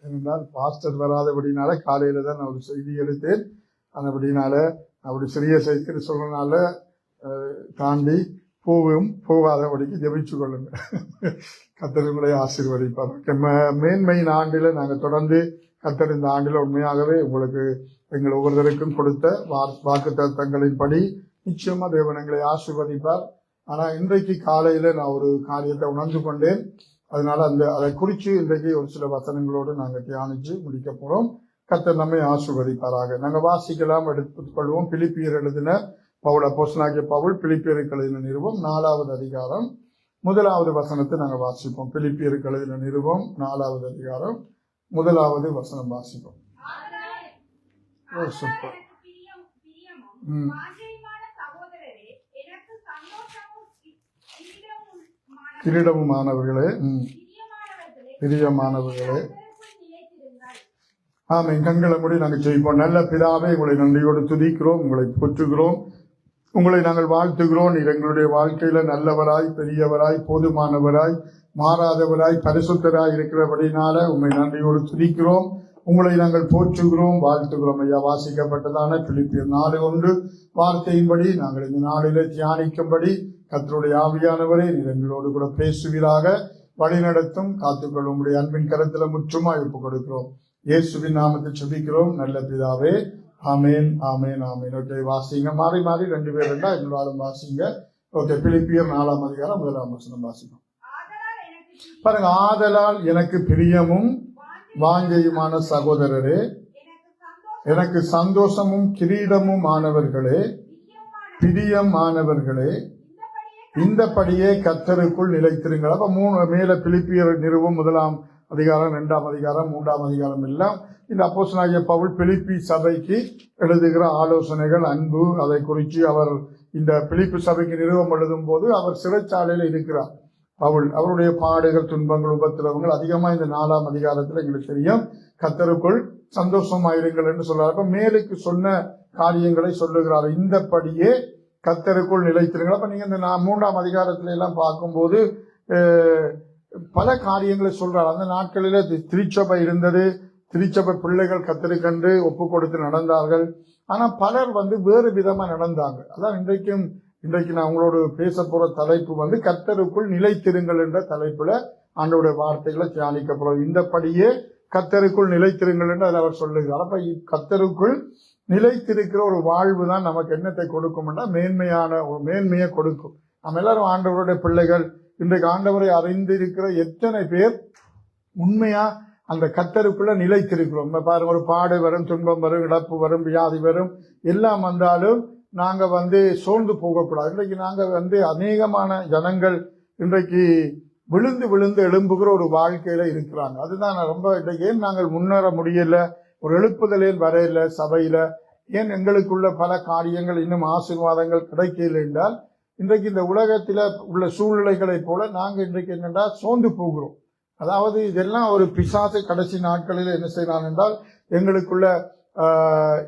ஏனென்றால் பாஸ்டர் வராதபடினால காலையில தான் நான் ஒரு செய்தி எடுத்தேன். அதுபடினால அப்படி சிறிய செய்தி சொல்றதுனால தாண்டி போகாதபடிக்கு ஜெபிச்சு கொள்ளுங்க. கர்த்தர் உங்களை ஆசீர்வதிப்பார். மேன்மையின் ஆண்டில நாங்கள் தொடர்ந்து கர்த்தர் இந்த ஆண்டில உண்மையாகவே உங்களுக்கு எங்கள் ஒவ்வொருத்தருக்கும் கொடுத்த வாக்குத்தத்தங்களின்படி நிச்சயமா தேவன் எங்களை ஆசீர்வதிப்பார். ஆனா இன்றைக்கு காலையில நான் ஒரு காரியத்தை உணர்ந்து கொண்டேன். அதனால அதை குறித்து இன்றைக்கு ஒரு சில வசனங்களோடு நாங்கள் தியானிச்சு முடிக்க போறோம். கர்த்தர் நம்மை ஆசீர்வதிப்பாராக. நாங்கள் வாசிக்கலாம், எடுத்துக்கொள்வோம். பிலிப்பியர் எழுதின அப்போஸ்தலனாகிய பவுல் பிலிப்பியருக்கு எழுதின நிருபம் 4வது அதிகாரம் 1வது வசனத்தை நாங்கள் வாசிப்போம். பிலிப்பியருக்கு எழுதின நிருபம் 4வது அதிகாரம் 1வது வசனம் வாசிப்போம். சூப்பர். கிரீடமுமானவர்களே, பிரியமானவர்களே, ஆமாம், கண்களை மூடி நாங்கள் ஜெயிப்போம். நல்ல பிதாவே, உங்களை நன்றியோடு துதிக்கிறோம், உங்களை போற்றுகிறோம், உங்களை நாங்கள் வாழ்த்துகிறோம். நீர் எங்களுடைய வாழ்க்கையில நல்லவராய், பெரியவராய், போதுமானவராய், மாறாதவராய், பரிசுத்தராய் இருக்கிறபடினால உண்மை நன்றியோடு துதிக்கிறோம், உங்களை நாங்கள் போற்றுகிறோம், வாழ்த்துகிறோம். ஐயா, வாசிக்கப்பட்டதான பிலிப்பியர் 4:1 வார்த்தையின்படி நாங்கள் இந்த நாளிலே தியானிக்கும்படி கர்த்தருடைய ஆவியானவரே நீர் எங்களோடு கூட பேசுவீராக, வழிநடத்தும், காத்துக்கொள்ளும். உங்களுடைய அன்பின் கரத்துல முற்றுமாய் ஒப்புக் கொடுக்கிறோம். இயேசுவின் நாமத்தில் ஜெபிக்கிறோம் நல்ல பிதாவே. ஆமேன், ஆமேன், ஆமேன். ஓகே, வாசிங்க. மாறி மாறி 2 பேர் இருந்தா எங்களாலும் வாசிங்க. ஓகே, பிலிப்பியர் 4ஆம் அதிகாரம் 1ஆம் வசனம் வாசிக்கும். பாருங்க, ஆதலால் எனக்கு பிரியமும் வாஞ்சையுமான சகோதரரே, எனக்கு சந்தோஷமும் கிரீடமும் ஆனவர்களே, பிரியமானவர்களே, இந்தபடியே கர்த்தருக்குள் நிலைத்திருங்கள். அப்ப 3 மேல பிலிப்பியர் நிறுவம் 1ஆம் அதிகாரம், 2ஆம் அதிகாரம், 3ஆம் அதிகாரம் எல்லாம் இந்த அப்போஸ்தலனாகிய பவுல் பிலிப்பி சபைக்கு எழுதுகிற ஆலோசனைகள், அன்பு, அதை குறித்து அவர் இந்த பிலிப்பி சபைக்கு நிறுவம் எழுதும் போது அவர் சிறைச்சாலையில இருக்கிறார். பவுல் அவருடைய பாடுகள், துன்பங்கள், உபத்திரவங்கள் அதிகமா இந்த 4ஆம் அதிகாரத்துல எங்களுக்கு தெரியும். கர்த்தருக்குள் சந்தோஷமாயிருங்கள் என்று சொல்றார். அப்ப மேலுக்கு சொன்ன காரியங்களை சொல்லுகிறார். இந்தபடியே கர்த்தருக்குள் நிலைத்திருங்கள். அப்ப நீங்க இந்த 3ஆம் அதிகாரத்துல எல்லாம் பார்க்கும்போது பல காரியங்களை சொல்றார். அந்த நாட்களில திருச்சபை இருந்தது, திருச்சபை பிள்ளைகள் கர்த்தரை கண்டு ஒப்பு கொடுத்து நடந்தார்கள். ஆனா பலர் வேறு விதமா நடந்தாங்க. அதான் இன்றைக்கு நான் உங்களோட பேச போற தலைப்பு கர்த்தருக்குள் நிலைத்திருங்கள் என்ற தலைப்புல ஆண்டவருடைய வார்த்தைகளை தியானிக்கப்படும். இந்தபடியே கர்த்தருக்குள் நிலைத்திருங்கள் என்று அதில் அவர் சொல்லுகிறார். அப்ப கர்த்தருக்குள் நிலைத்திருக்கிற ஒரு வாழ்வு தான் நமக்கு என்னத்தை கொடுக்கும்னா மேன்மையை கொடுக்கும். நம்ம எல்லாரும் ஆண்டவருடைய பிள்ளைகள். இன்றைக்கு ஆண்டவரை அறிந்திருக்கிற எத்தனை பேர் உண்மையா அந்த கர்த்தருக்குள்ள நிலைத்திருக்கிறோம்? பாருங்க, ஒரு பாடு வரும், துன்பம் வரும், இழப்பு வரும், வியாதி வரும், எல்லாம் வந்தாலும் நாங்க சோர்ந்து போகக்கூடாது. இன்றைக்கு நாங்க அநேகமான ஜனங்கள் இன்றைக்கு விழுந்து விழுந்து எழும்புகிற ஒரு வாழ்க்கையில இருக்கிறாங்க. அதுதான் ரொம்ப இன்றைக்கு ஏன் நாங்கள் முன்னேற முடியல, ஒரு எழுப்புதல் ஏன் வரையில சபையில, ஏன் எங்களுக்குள்ள பல காரியங்கள் இன்னும் ஆசீர்வாதங்கள் கிடைக்கல என்றால் இன்றைக்கு இந்த உலகத்தில உள்ள சூழ்நிலைகளை போல நாங்க இன்றைக்கு என்னென்றா சோர்ந்து போகிறோம். அதாவது இதெல்லாம் ஒரு பிசாசு கடைசி நாட்களில் என்ன செய்யறான் என்றால் எங்களுக்குள்ள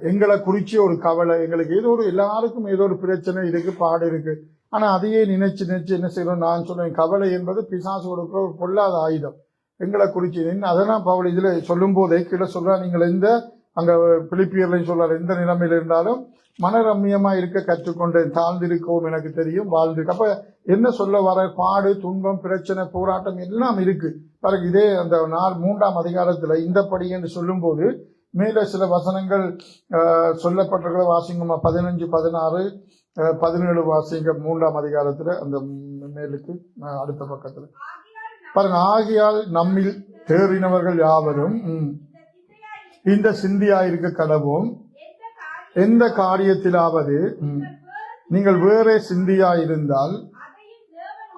எங்களை குறிச்சு ஒரு கவலை, எங்களுக்கு எல்லாருக்கும் ஏதோ ஒரு பிரச்சனை இருக்கு, பாடு இருக்கு. ஆனா அதையே நினைச்சு என்ன செய்யறோம்? நான் சொன்னேன், கவலை என்பது பிசாசு கொடுக்கிற ஒரு பொல்லாத ஆயுதம். எங்களை குறிச்சு அதெல்லாம் பவுல் இதுல சொல்லும் போதே கீழே சொல்றா, நீங்கள் அங்க பிலிப்பியர்லையும் சொல்றாரு, எந்த நிலைமையில இருந்தாலும் மனரம்யமா இருக்க கற்றுக்கொண்டேன், தாழ்ந்திருக்கவும் எனக்கு தெரியும், வாழ்ந்திருக்கு. அப்ப என்ன சொல்ல வர? பாடு, துன்பம், பிரச்சனை, போராட்டம் எல்லாம் இருக்கு. பிறகு இதே அந்த 3ஆம் அதிகாரத்துல இந்தபடி என்று சொல்லும் போது மேல சில வசனங்கள் சொல்லப்பட்டிருக்கிற வாசிங்கம்மா. 15, 16, 17 வாசிங்க 3ஆம் அதிகாரத்துல அந்த மேலுக்கு அடுத்த பக்கத்துல பாருங்க. ஆகியால் நம்மில் தேறினவர்கள் யாவரும் இந்த சிந்தியாயிருக்க கடவும், எந்த காரியத்திலாவது நீங்கள் வேறே சிந்தியாயிருந்தால்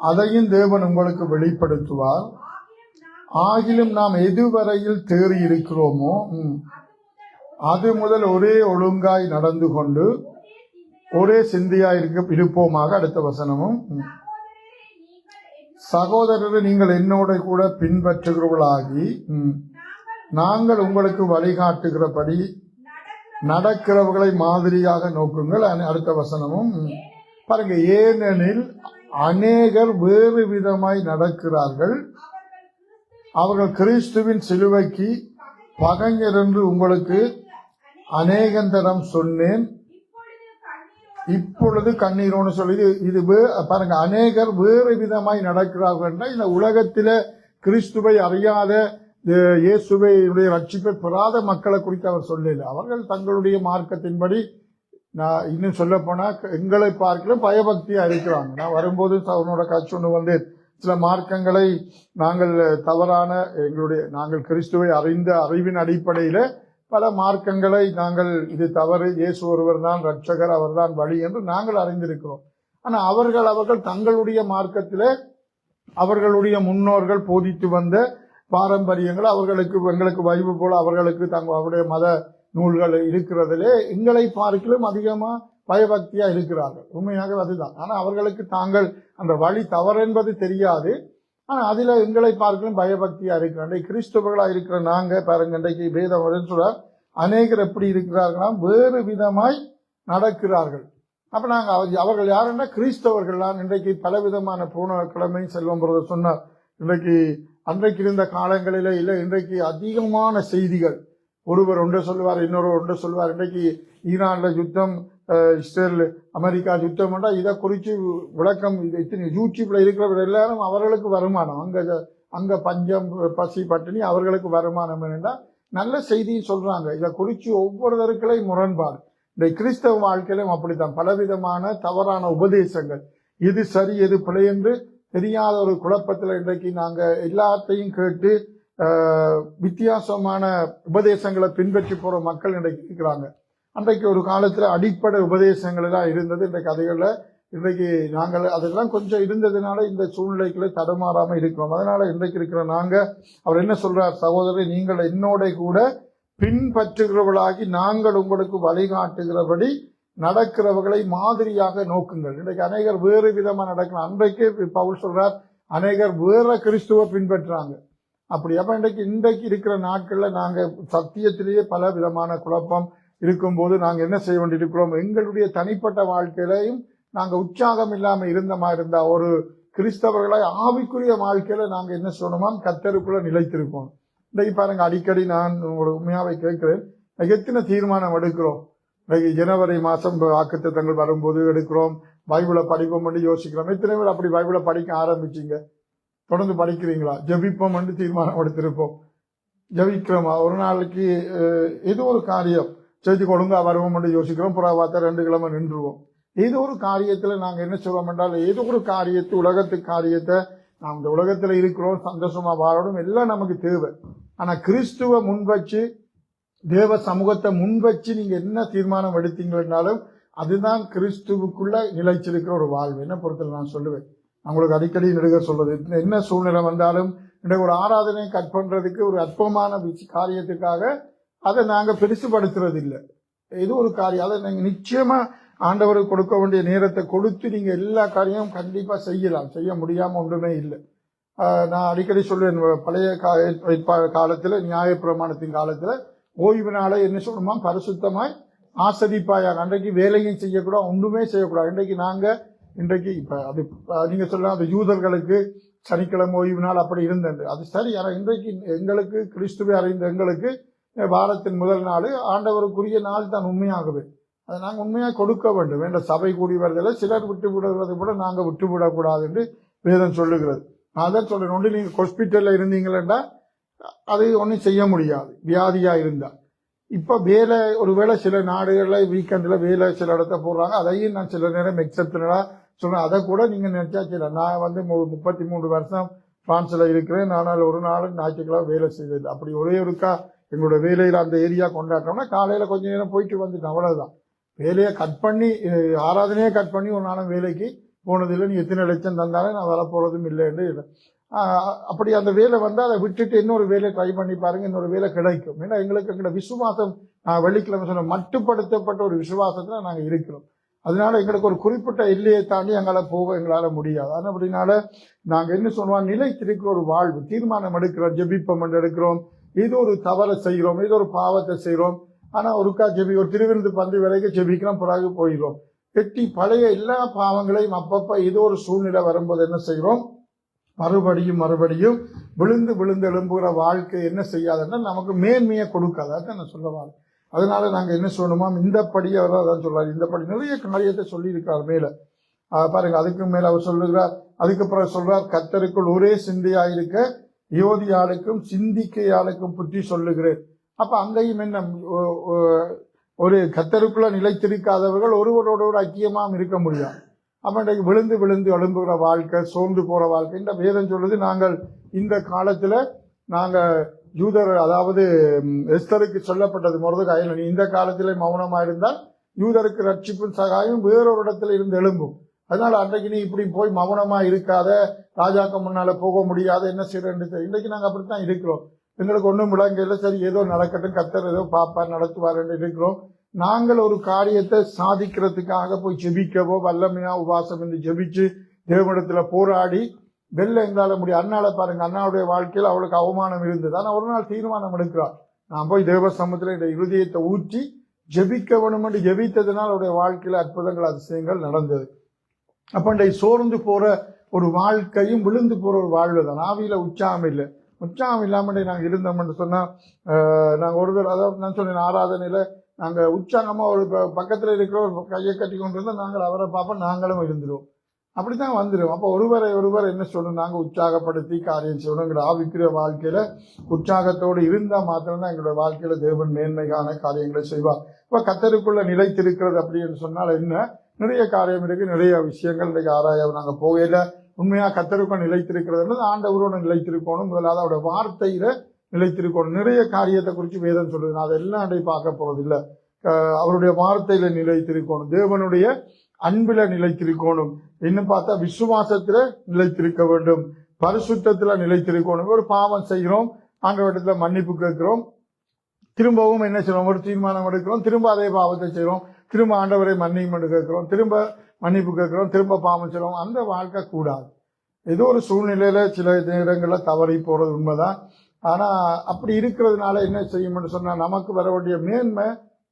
அதையும் தேவன் உங்களுக்கு வெளிப்படுத்துவார். ஆகிலும் நாம் எதுவரையில் தேறி இருக்கிறோமோ அது முதல் ஒரே ஒழுங்காய் நடந்து கொண்டு ஒரே சிந்தியாய் இருப்போமாக. அடுத்த வசனமும், சகோதரரை நீங்கள் என்னோட கூட பின்பற்றுகிறவர்களாகி நாங்கள் உங்களுக்கு வழிகாட்டுகிறபடி நடக்கிறவர்களை மாதிரியாக நோக்குங்கள். அடுத்த வசனமும் பாருங்க, ஏனெனில் அநேகர் வேறு விதமாய் நடக்கிறார்கள், அவர்கள் கிறிஸ்துவின் சிலுவைக்கு பகைஞர் என்று உங்களுக்கு அநேகந்தரம் சொன்னேன், இப்பொழுது கண்ணீரோன்னு சொல்லி இது பாருங்க, அநேகர் வேறு விதமாய் நடக்கிறார்கள். இந்த உலகத்தில கிறிஸ்துவை அறியாத இயேசுவை ரட்சிப்பை பெறாத மக்களை குறித்து அவர் சொல்லல. அவர்கள் தங்களுடைய மார்க்கத்தின்படி, நான் இன்னும் சொல்ல போனா எங்களை பார்க்கல பயபக்தியா இருக்கிறாங்க. நான் வரும்போது அவனோட காட்சி ஒன்று வந்து சில மார்க்கங்களை நாங்கள் தவறான நாங்கள் கிறிஸ்துவை அறிந்த அறிவின் அடிப்படையில பல மார்க்கங்களை நாங்கள் இது தவறு, இயேசு ஒருவர் தான் ரட்சகர், அவர் தான் வழி என்று நாங்கள் அறிந்திருக்கிறோம். ஆனா அவர்கள் தங்களுடைய மார்க்கத்தில அவர்களுடைய முன்னோர்கள் போதித்து வந்த பாரம்பரியங்கள் எங்களுக்கு பைபிள் போல அவர்களுக்கு அவருடைய மத நூல்கள் இருக்கிறதிலே எங்களை பார்க்கலும் அதிகமா பயபக்தியா இருக்கிறார்கள். உண்மையாக அதுதான். ஆனா அவர்களுக்கு தாங்கள் அந்த வழி தவறு என்பது தெரியாது. ஆனா அதுல எங்களை பார்க்கலும் பயபக்தியா இருக்கிறாங்க. கிறிஸ்தவர்களா இருக்கிற நாங்க பாருங்க, இன்றைக்கு வேதம் சொல்ற அநேகர் எப்படி இருக்கிறார்களாம், வேறு விதமாய் நடக்கிறார்கள். அப்ப நாங்க அவர்கள் யாருன்னா கிறிஸ்தவர்கள் தான். இன்றைக்கு பலவிதமான போன கிழமை செல்வம் பிரதர் சொன்னார், இன்றைக்கு அன்றைக்கு இருந்த காலங்களில இல்ல, இன்றைக்கு அதிகமான செய்திகள், ஒருவர் ஒன்று சொல்லுவார், இன்னொரு ஒன்று சொல்லுவார். இன்றைக்கு ஈரான்ல யுத்தம், இஸ்ரேல் அமெரிக்கா யுத்தம் என்றா இதை குறிச்சு விளக்கம் யூடியூப்ல இருக்கிறவர் எல்லாரும் அவர்களுக்கு வருமானம், அங்க பஞ்சம் பசி பட்டினி, அவர்களுக்கு வருமானம் என்னென்றா நல்ல செய்தியை சொல்றாங்க. இதை குறிச்சு ஒவ்வொருத்தருக்களையும் முரண்பாடு. இந்த கிறிஸ்தவ வாழ்க்கையிலும் அப்படித்தான், பலவிதமான தவறான உபதேசங்கள், எது சரி எது பிழை என்று தெரியாத ஒரு குழப்பத்துல இன்றைக்கு நாங்க எல்லாத்தையும் கேட்டு வித்தியாசமான உபதேசங்களை பின்பற்றி போற மக்கள் இன்றைக்கு இருக்கிறாங்க. அன்றைக்கு ஒரு காலத்துல அடிப்படை உபதேசங்கள் எல்லாம் இருந்தது. இந்த கதைகள்ல இன்றைக்கு நாங்கள் அதெல்லாம் கொஞ்சம் இருந்ததுனால இந்த சூழ்நிலைகளை தடுமாறாம இருக்கிறோம். அதனால இன்றைக்கு இருக்கிற நாங்க, அவர் என்ன சொல்றார், சகோதரி நீங்கள் என்னோட கூட பின்பற்றுகிறவர்களாகி நாங்கள் உங்களுக்கு வழிகாட்டுகிறபடி நடக்கிறவர்களை மாதிரியாக நோக்குங்கள். இன்றைக்கு அநேகர் வேறு விதமா நடக்கலாம். அன்றைக்கு பவுல் சொல்றார், அநேகர் வேற கிறிஸ்துவ பின்பற்றாங்க. அப்படி அப்ப இன்றைக்கு இருக்கிற நாட்கள்ல நாங்க சத்தியத்திலேயே பல விதமான குழப்பம் இருக்கும்போது நாங்க என்ன செய்ய வேண்டியிருக்கிறோம், எங்களுடைய தனிப்பட்ட வாழ்க்கையிலையும் நாங்க உற்சாகம் இல்லாம இருந்தா ஒரு கிறிஸ்தவர்களை ஆவிக்குரிய வாழ்க்கையில நாங்க என்ன சொல்லணுமா, கர்த்தருக்குள்ள நிலைத்திருப்போம். இன்றைக்கு பாருங்க, அடிக்கடி நான் ஒரு உண்மையாவை கேட்கிறேன், எத்தனை தீர்மானம் எடுக்கிறோம். இன்னைக்கு ஜனவரி மாசம் வாக்குத்தத்தங்கள் வரும்போது எடுக்கிறோம், பைபிளை படிப்போம் என்று யோசிக்கிறோம். எத்தனை பேர் அப்படி பைபிளை படிக்க ஆரம்பிச்சீங்க, தொடர்ந்து படிக்கிறீங்களா? ஜபிப்போம் என்று தீர்மானம் எடுத்திருப்போம், ஜபிக்கிறோமா? ஒரு நாளைக்கு ஏதோ ஒரு காரியம் செய்தி ஒழுங்கா வருவோம் என்று யோசிக்கிறோம், புறாவாத்த 2 கிழமை நின்றுவோம். ஏதோ ஒரு காரியத்துல நாங்க என்ன சொல்றோம் என்றால், ஏதோ ஒரு காரியத்தை உலகத்து காரியத்தை நாம் இந்த உலகத்துல இருக்கிறோம், சந்தோஷமா வாழணும், எல்லாம் நமக்கு தேவை. ஆனா கிறிஸ்துவ முன்வச்சு, தேவ சமூகத்தை முன்வச்சு நீங்க என்ன தீர்மானம் எடுத்தீங்கன்னாலும் அதுதான் கிறிஸ்துவுக்குள்ள நிலைச்சிருக்கிற ஒரு வாழ்வு. என்ன பொறுத்தல நான் சொல்லுவேன், அவங்களுக்கு அடிக்கடி நெடுக சொல்றது, என்ன சூழ்நிலை வந்தாலும் இன்றைக்கு ஒரு ஆராதனை கட் பண்றதுக்கு ஒரு அற்பமான காரியத்துக்காக அதை நாங்க பெருசுபடுத்துறது இல்லை. ஏதோ ஒரு காரியம் அதை நீங்க நிச்சயமா ஆண்டவருக்கு கொடுக்க வேண்டிய நேரத்தை கொடுத்து நீங்க எல்லா காரியமும் கண்டிப்பா செய்யலாம். செய்ய முடியாம ஒன்றுமே இல்லை. நான் அடிக்கடி சொல்லுவேன், பழைய காலத்துல நியாயப்பிரமாணத்தின் காலத்துல ஓய்வு நாளை என்ன சொல்லணுமா, பரிசுத்தமாய் ஆசரிப்பாயாக. அன்றைக்கு வேலையும் செய்யக்கூடாது, ஒன்றுமே செய்யக்கூடாது. இன்றைக்கு இப்ப அது நீங்க சொல்லலாம், அது யூதர்களுக்கு சனிக்கிழமை ஓய்வு நாள் அப்படி இருந்தது, அது சரி. ஆனா இன்றைக்கு எங்களுக்கு கிறிஸ்துவை அறிந்த எங்களுக்கு வாரத்தின் முதல் நாள் ஆண்டவருக்குரிய நாள் தான் உண்மையாகவே. அதை நாங்கள் உண்மையாக கொடுக்க வேண்டும். என்ற சபை கூடி வருதில்லை, சிலர் விட்டு விடுவதை கூட நாங்கள் விட்டுவிடக்கூடாது என்று வேதம் சொல்லுகிறது. நான் தான் சொல்றேன், ஒன்று நீங்க ஹாஸ்பிட்டல்ல இருந்தீங்களா அது ஒன்றும் செய்ய முடியாது, வியாதியா இருந்தா. இப்ப வேலை ஒருவேளை சில நாடுகள்ல வீக்கெண்ட்ல வேலை சில இடத்த போடுறாங்க, அதையும் நான் சில நேரம் எக்ஸப்ஷனலா சொல்றேன். அதை கூட நீங்க நினைச்சா சில, நான் 33 வருஷம் பிரான்ஸ்ல இருக்கிறேன், ஆனால் ஒரு நாள் ஞாயிற்றுக்கிழமை வேலை செய்தது. அப்படி ஒரே ஒருக்கா எங்களோட வேலையில அந்த ஏரியா கொண்டாட்டோம்னா காலையில கொஞ்ச நேரம் போயிட்டு வந்துட்டோம், அவ்வளவுதான். வேலையை கட் பண்ணி, ஆராதனையை கட் பண்ணி ஒரு நாளும் வேலைக்கு போனதில்லை. நீ எத்தனை லட்சம் தந்தாலும் நான் வர போறதும் இல்லைன்னு. அப்படி அந்த வேலை வந்து அதை விட்டுட்டு இன்னொரு வேலை ட்ரை பண்ணி பாருங்க, இன்னொரு வேலை கிடைக்கும். ஏன்னா எங்களுக்கு எங்களோட விசுவாசம், நான் வெள்ளிக்கிழமை சொன்ன மட்டுப்படுத்தப்பட்ட ஒரு விசுவாசத்துல நாங்க இருக்கிறோம். அதனால எங்களுக்கு ஒரு குறிப்பிட்ட எல்லையை தாண்டி எங்களால முடியாது. அப்படினால நாங்க என்ன சொல்லுவோம், நிலைத்திருக்கிற ஒரு வாழ்வு, தீர்மானம் எடுக்கிறோம், ஜெபிப்பம் எடுக்கிறோம், ஏதோ ஒரு தவறை செய்கிறோம், ஏதோ ஒரு பாவத்தை செய்கிறோம். ஆனா ஒருக்கா ஒரு திருவிருந்து பந்து வரைக்கும் ஜெபிக்கிறோம், பிறகு போயிடும். பழைய எல்லா பாவங்களையும் அப்பப்ப ஏதோ ஒரு சூழ்நிலை வரும்போது என்ன செய்கிறோம், மறுபடியும் மறுபடியும் விழுந்து விழுந்து எழும்புகிற வாழ்க்கை என்ன செய்யாதுன்னா நமக்கு மேன்மையை கொடுக்காது. அதான் நான் சொல்லுவாங்க. அதனால நாங்க என்ன சொல்லணுமா, இந்த படியை அவர் அதான் சொல்றாரு. இந்த படி நிறைய காரியத்தை சொல்லி இருக்கார் மேல. பாருங்க, அதுக்கு மேல அவர் சொல்லுகிறார். அதுக்கப்புறம் சொல்றார், கர்த்தருக்குள் ஒரே சிந்தையாயிருக்க யோதியாளுக்கும் சிந்திக்கையாளுக்கும் புத்தி சொல்லுகிறேன். அப்ப அங்கேயும் என்ன, ஒரு கர்த்தருக்குள்ள நிலைத்திருக்காதவர்கள் ஒருவரோட ஒரு ஐக்கியமாம் இருக்க முடியாது. அப்ப இன்றைக்கு விழுந்து விழுந்து எழும்புகிற வாழ்க்கை, சோர்ந்து போற வாழ்க்கை. இந்த வேதம் சொல்லுது, நாங்கள் இந்த காலத்துல நாங்க யூதர், அதாவது எஸ்தருக்கு சொல்லப்பட்டது மொர்தெகாயில், நீ இந்த காலத்திலே மௌனமா இருந்தால் யூதருக்கு ரட்சிப்பும் சகாயம் வேறொரு இடத்துல இருந்து எழும்பும். அதனால அன்றைக்கு நீ இப்படி போய் மௌனமா இருக்காத, ராஜாக்கு முன்னால போக முடியாத, என்ன செய்யறது. இன்றைக்கு நாங்க அப்படித்தான் இருக்கிறோம். எங்களுக்கு ஒன்றும் விளங்கல, சரி ஏதோ நடக்கட்டும், கர்த்தர் ஏதோ பாப்பார் நடத்துவார் என்று இருக்கிறோம். நாங்கள் ஒரு காரியத்தை சாதிக்கிறதுக்காக போய் ஜெபிக்கவோ, வல்லமையா உபாசம் என்று ஜெபிச்சு தேவனிடத்துல போராடி வெல்ல எங்களால முடியும். அண்ணால பாருங்க, அண்ணாவுடைய வாழ்க்கையில் அவளுக்கு அவமானம் இருந்தது. ஆனா ஒரு நாள் தீர்மானம் எடுக்கிறார், நான் போய் தேவ சமூகத்துல இந்த இருதயத்தை ஊற்றி ஜெபிக்க வேணும் என்று ஜெபித்ததுனால் அவருடைய வாழ்க்கையில அற்புதங்கள் அதிசயங்கள் நடந்தது. அப்ப இன்றைக்கு சோர்ந்து போற ஒரு வாழ்க்கையும் விழுந்து போற ஒரு வாழ்வு தான். ஆவியில உற்சாகம் இல்லை. உற்சாகம் இல்லாம நாங்க இருந்தோம்னு சொன்னா, நாங்க ஒரு தடவை, அதாவது நான் சொன்னேன், ஆராதனையில நாங்க உற்சாகமா ஒரு பக்கத்துல இருக்கிற ஒரு கையை கட்டி கொண்டு இருந்தா நாங்கள் அவரை பார்ப்போம், நாங்களும் இருந்துருவோம். அப்படித்தான் வந்துடும். அப்ப ஒருவர் என்ன சொல்லணும், நாங்க உற்சாகப்படுத்தி காரியம் செய்யணும். எங்களோட ஆவிக்குரிய வாழ்க்கையில உற்சாகத்தோடு இருந்தா மாத்திரம்தான் எங்களோட வாழ்க்கையில தேவன் மேன்மையான காரியங்களை செய்வார். இப்ப கர்த்தருக்குள்ள நிலைத்திருக்கிறது அப்படின்னு சொன்னால் என்ன, நிறைய காரியம் இருக்கு, நிறைய விஷயங்கள் இன்றைக்கு ஆராய நாங்க போகையில. உண்மையா கர்த்தருக்குள்ள நிலைத்திருக்கிறது ஆண்டவரோட நிலைத்திருக்கணும், முதலாவது அவருடைய வார்த்தையில நிலைத்திருக்கணும். நிறைய காரியத்தை குறித்து வேதம் சொல்லுது, நான் அதெல்லாம் அன்றைக்கு பார்க்க போறது இல்லை. அவருடைய வார்த்தையில நிலைத்திருக்கணும், தேவனுடைய அன்பில நிலைத்திருக்கணும், இன்னும் பார்த்தா விசுவாசத்துல நிலைத்திருக்க வேண்டும், பரிசுத்தத்துல நிலைத்திருக்கணும். ஒரு பாவம் செய்கிறோம், ஆண்டவரிடத்துல மன்னிப்பு கேட்கிறோம், திரும்பவும் என்ன செய்யறோம், ஒரு தீர்மானம் எடுக்கிறோம், திரும்ப அதே பாவத்தை செய்யறோம், திரும்ப ஆண்டவரை மன்னிப்பு கேட்கிறோம், திரும்ப மன்னிப்பு கேட்கிறோம், திரும்ப பாவம் செய்யறோம். அந்த வாழ்க்கை கூடாது. ஏதோ ஒரு சூழ்நிலையில சில நேரங்கள்ல தவறி போறது உண்மைதான். ஆனா அப்படி இருக்கிறதுனால என்ன செய்யும்னு சொன்னா, நமக்கு வர வேண்டிய மேன்மை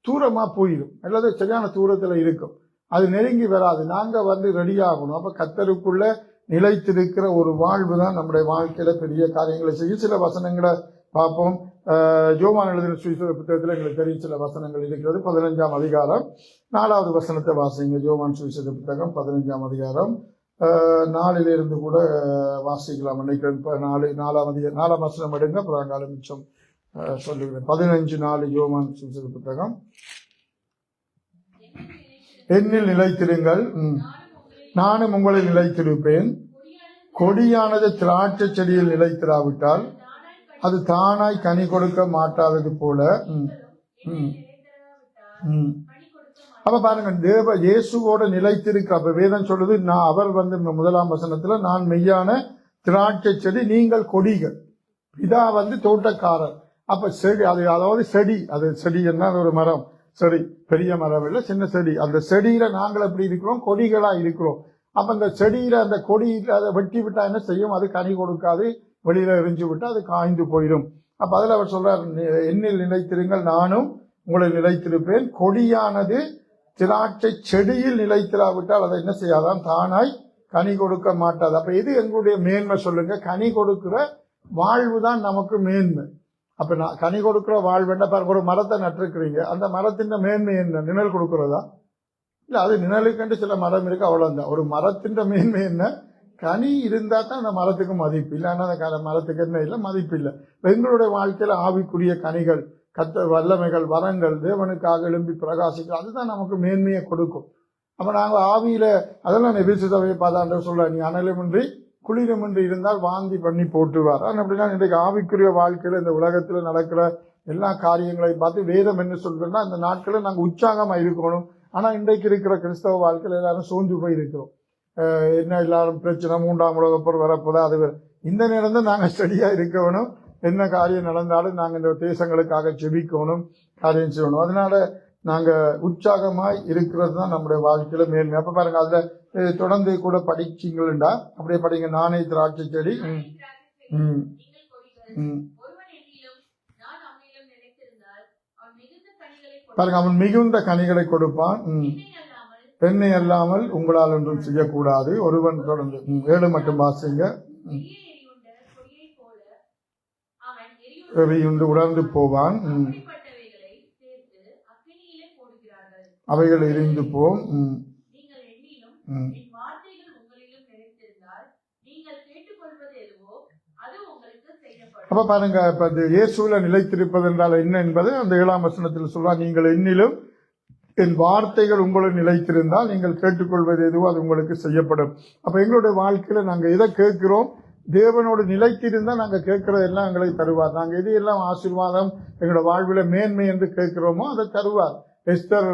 தூரமா போயிடும், அல்லது சரியான தூரத்துல இருக்கும், அது நெருங்கி வராது. நாங்க ரெடியாகணும். அப்ப கர்த்தருக்குள்ள நிலைத்திருக்கிற ஒரு வாழ்வு தான் நம்முடைய வாழ்க்கையில பெரிய காரியங்களை செய்யும். சில வசனங்களை பார்ப்போம். யோவான் எழுதின சுவிசேஷ புத்தகத்தில் எங்களுக்கு தெரியும் சில வசனங்கள் இருக்கிறது. 15ஆம் அதிகாரம் 4வது வசனத்தை வாசிங்க. யோவான் சுவிசேஷ புத்தகம் 15ஆம் அதிகாரம் 4 கூட வாசிக்கலாம் நினைக்கிறேன். 4ஆம் வசனம் எடுங்க, அப்புறம் மிச்சம் சொல்லுகிறேன். 15:4 யோவான் சுவிசேஷ புத்தகம். என்னில் நிலைத்திருங்கள், நானும் உங்களில் நிலைத்திருப்பேன். கொடியானது திராட்சை செடியில் நிலைத்திராவிட்டால் அது தானாய் கனி கொடுக்க மாட்டாதது போல. அப்ப பாருங்க, இயேசுவோட நிலைத்திருக்க. அப்ப வேதம் சொல்லுது, நான் அவர் 1ஆம் வசனத்துல, நான் மெய்யான திராட்சை செடி, நீங்கள் கொடிகள். இதா தோட்டக்காரர். அப்ப செடி, அதாவது செடி, அது செடி என்ன, ஒரு மரம், செடி, பெரிய மரம் இல்ல, சின்ன செடி. அந்த செடியில நாங்கள் எப்படி இருக்கிறோம், கொடிகளா இருக்கிறோம். அப்ப அந்த செடியில அந்த கொடியில அதை வெட்டி விட்டா என்ன செய்யும், அது கனி கொடுக்காது, வெளியில எரிஞ்சு விட்டா அது காய்ந்து போயிடும். அப்ப அதுல அவர் சொல்றார், என்னில் நிலைத்திருங்கள், நானும் உங்களை நிலைத்திருப்பேன். கொடியானது திராட்சை செடியில் நிலைத்திராவிட்டால் அதை என்ன செய்யாதான், தானாய் கனி கொடுக்க மாட்டாது. அப்ப இது எங்களுடைய மேன்மை சொல்லுங்க. கனி கொடுக்கிற வாழ்வு தான் நமக்கு மேன்மை. அப்ப நான் கனி கொடுக்கிற வாழ்வு, பாருங்க, ஒரு மரத்தை நட்டிருக்கிறீங்க, அந்த மரத்தின் மேன்மை என்ன, நிழல் கொடுக்கிறதா? இல்ல, அது நிழலுக்கென்று சில மரம் இருக்கு, அவ்வளவுதான். ஒரு மரத்தின் மேன்மை என்ன, கனி இருந்தா தான் அந்த மரத்துக்கு மதிப்பு, இல்லைன்னா அந்த மரத்துக்கு என்ன இல்லை, மதிப்பு இல்லை. எங்களுடைய வாழ்க்கையில ஆவிக்குரிய கனிகள், வல்லமைகள், வரங்கள், தேவனுக்காக எழும்பி பிரகாசிக்கும், அதுதான் நமக்கு மேன்மையை கொடுக்கும். அப்ப நாங்க ஆவியில, அதெல்லாம் எபிரேய சபையை பார்த்தாண்ட சொல்ற, நீ அனலுமின்றி குளிருமின்றி இருந்தால் வாந்தி பண்ணி போட்டுவார். அப்படின்னா இன்றைக்கு ஆவிக்குரிய வாழ்க்கையில இந்த உலகத்துல நடக்கிற எல்லா காரியங்களையும் பார்த்து வேதம் என்ன சொல்றதுன்னா, இந்த நாட்களில் நாங்க உற்சாகமா இருக்கணும். ஆனா இன்றைக்கு இருக்கிற கிறிஸ்தவ வாழ்க்கையில எல்லாரும் சோர்ந்து போய் இருக்கிறோம். என்ன எல்லாரும் பிரச்சனை, 3ஆம் உலகப் போர் வரப்போதா, அது இந்த நேரம் தான் நாங்க ஸ்டடியா இருக்கணும். என்ன காரியம் நடந்தாலும் நாங்க இந்த தேசங்களுக்காக ஜெபிக்கணும், காரியம் செய்யணும். அதனால நாங்க உற்சாகமாய் இருக்கிறது தான் நம்முடைய வாழ்க்கையில மேன்மை. அப்ப பாருங்க, அதுல தொடர்ந்து கூட படிச்சீங்களா, அப்படியே படிங்க. நானே திராட்சை செடி, பாருங்க, அவன் மிகுந்த கனிகளை கொடுப்பான். பெண்ணை அல்லாமல் உங்களால் ஒன்றும் செய்யக்கூடாது. ஒருவன் தொடர்ந்து 7 மட்டும் வாசிங்க. எரியுண்டு உணர்ந்து போவான். அவைகள் எரிந்து போம். அப்ப பாருங்க, இப்ப இயேசுல நிலைத்திருப்பது என்றால் என்ன என்பது அந்த 7ஆம் வசனத்தில் சொல்றார். நீங்கள் என்னிலும் என் வார்த்தைகள் உங்களும் நிலைத்திருந்தால் நீங்கள் கேட்டுக்கொள்வது எதுவோ அது உங்களுக்கு செய்யப்படும். அப்ப எங்களுடைய வாழ்க்கையில நாங்க எதை கேட்கிறோம், தேவனோடு நிலைத்திருந்தால் நாங்க கேட்கறதெல்லாம் எங்களை தருவார். நாங்க எது எல்லாம் ஆசீர்வாதம் எங்களோட வாழ்வில மேன்மை என்று கேட்கிறோமோ அதை தருவார். எஸ்தர்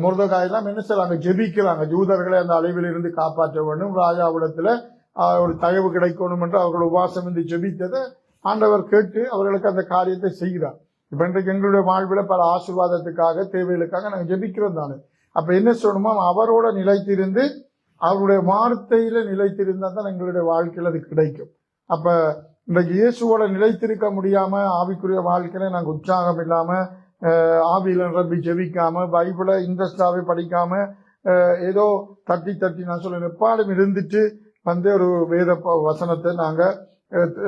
முர்தகாய் எல்லாம் என்ன செய்யறாங்க, ஜெபிக்கிறாங்க. ஜூதர்களை அந்த அழிவில் இருந்து காப்பாற்ற வேண்டும், ராஜாவிடத்துல ஒரு தயவு கிடைக்கணும் என்று அவர்கள் உபாசம் என்று ஜெபித்ததை ஆண்டவர் கேட்டு அவர்களுக்கு அந்த காரியத்தை செய்கிறார். இப்ப இன்றைக்கு எங்களுடைய வாழ்வில பல ஆசீர்வாதத்துக்காக தேவைகளுக்காக நாங்கள் ஜெபிக்கிறோம் தானே. அப்ப என்ன சொல்லணுமோ அவரோட நிலைத்திருந்து அவருடைய வார்த்தையில நிலைத்திருந்தா தான் எங்களுடைய வாழ்க்கையில் அது கிடைக்கும். அப்ப இன்றைக்கு இயேசுவோட நிலைத்திருக்க முடியாம ஆவிக்குரிய வாழ்க்கையில நாங்கள் உற்சாகம் இல்லாம ஆவியில நிரம்பி ஜெபிக்காம பைபிளை இன்ட்ரெஸ்டாவே படிக்காம ஏதோ தட்டி நான் சொல்ல எப்பாடும் இருந்துட்டு வந்து ஒரு வேத வசனத்தை நாங்க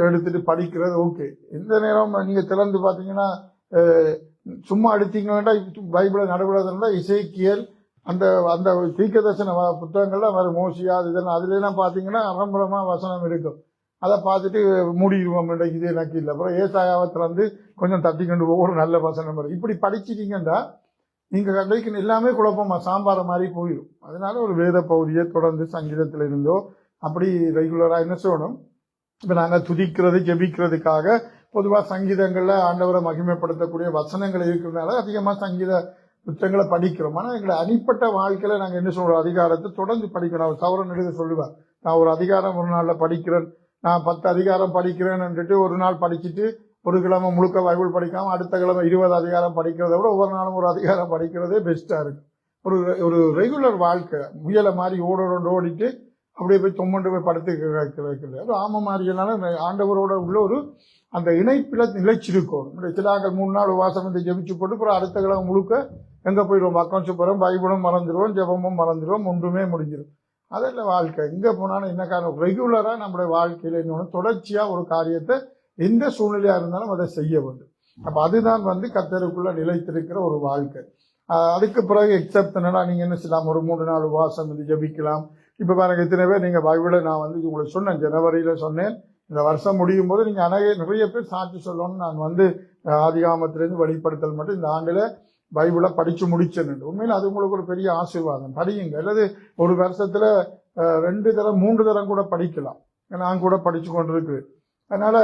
எடுத்துட்டு படிக்கிறது ஓகே. இந்த நேரம் நீங்க திறந்து பாத்தீங்கன்னா சும்மா எடுத்தீங்க வேண்டாம், பைபிளை நடுவுல இசைக்கியல் அந்த அந்த தீர்க்கதரிசன புத்தகங்கள்லாம் வரும், மோசியா இதெல்லாம் அதுல எல்லாம் பாத்தீங்கன்னா அரம்பரமா வசனம் இருக்கும். அதை பார்த்துட்டு மூடிடுவோம், இது எனக்கு இல்லை. அப்புறம் ஏசாயாவை திறந்து கொஞ்சம் தட்டி கொண்டு ஒவ்வொரு நல்ல வசனம் வரும். இப்படி படிச்சிட்டீங்கன்னா நீங்க கண்டிக்கு எல்லாமே குழப்பமா சாம்பார மாதிரி போயிடும். அதனால ஒரு வேத பகுதியை தொடர்ந்து சங்கீதத்துல இருந்தோ அப்படி ரெகுலரா என்ன சொல்லணும். இப்ப நாங்க துதிக்கிறது ஜெபிக்கிறதுக்காக பொதுவா சங்கீதங்கள்ல ஆண்டவரை மகிமைப்படுத்தக்கூடிய வசனங்கள் இருக்கிறதுனால அதிகமா சங்கீத புத்தகங்களை படிக்கிறோம். ஆனா எங்களை அடிப்பட்ட வாழ்க்கையில நாங்க என்ன சொல்றோம், அதிகாரத்தை தொடர்ந்து படிக்கணும். அவர் சவரன் எடுக்க சொல்லுவார், நான் ஒரு அதிகாரம் ஒரு நாள்ல படிக்கிறேன், நான் 10 அதிகாரம் படிக்கிறேன்னுட்டு ஒரு நாள் படிச்சுட்டு ஒரு கிழமை முழுக்க பைபிள் படிக்காம அடுத்த கிழமை 20 அதிகாரம் படிக்கிறத விட ஒவ்வொரு நாளும் ஒரு அதிகாரம் படிக்கிறதே பெஸ்டா இருக்கு. ஒரு ரெகுலர் வாழ்க்கை முயலை மாதிரி ஓடிட்டு அப்படியே போய் தொம்மண்டு போய் படுத்து வைக்கிறது அது ஆம மாதிரினால ஆண்டவரோட உள்ள ஒரு அந்த இணைப்பில நிலைச்சிருக்கும். சிலாக்கள் 3 நாள் உபவாசம் வந்து ஜெபிச்சு போட்டு அப்புறம் அடுத்த கிழமை முழுக்க எங்க போயிடுவோம், அக்கௌண்ட்ஸ் போறோம், பைபிளும் மறந்துடுவோம், ஜெபமும் மறந்துடுவோம், ஒன்றுமே முடிஞ்சிடும். அதெல்லாம் வாழ்க்கை. எங்க போனாலும் என்ன காரணம், ரெகுலரா நம்மளுடைய வாழ்க்கையில இன்னொன்று தொடர்ச்சியா ஒரு காரியத்தை எந்த சூழ்நிலையா இருந்தாலும் அதை செய்ய வேண்டும். அப்ப அதுதான் கர்த்தருக்குள்ள நிலைத்திருக்கிற ஒரு வாழ்க்கை. அதுக்கு பிறகு எக்ஸப்ட் என்னன்னா நீங்க என்ன செய்யலாம், ஒரு 3 நாள் உபவாசம் வந்து ஜெபிக்கலாம். இப்ப பாருங்க இத்தனை பேர் நீங்க பைபிளை நான் உங்களுக்கு சொன்னேன், ஜனவரியில சொன்னேன், இந்த வருஷம் முடியும் போது நீங்க நிறைய பேர் சாட்சி சொல்லணும்னு நான் ஆதிகாமத்திலிருந்து வெளிப்படுத்தல் மட்டும் இந்த ஆண்டுல பைபிளை படிச்சு முடிச்சேன். உண்மையில அது உங்களுக்கு ஒரு பெரிய ஆசீர்வாதம். படியுங்க, அல்லது ஒரு வருஷத்துல 2 தரம் 3 தரம் கூட படிக்கலாம். நான் கூட படிச்சு கொண்டிருக்கு. அதனால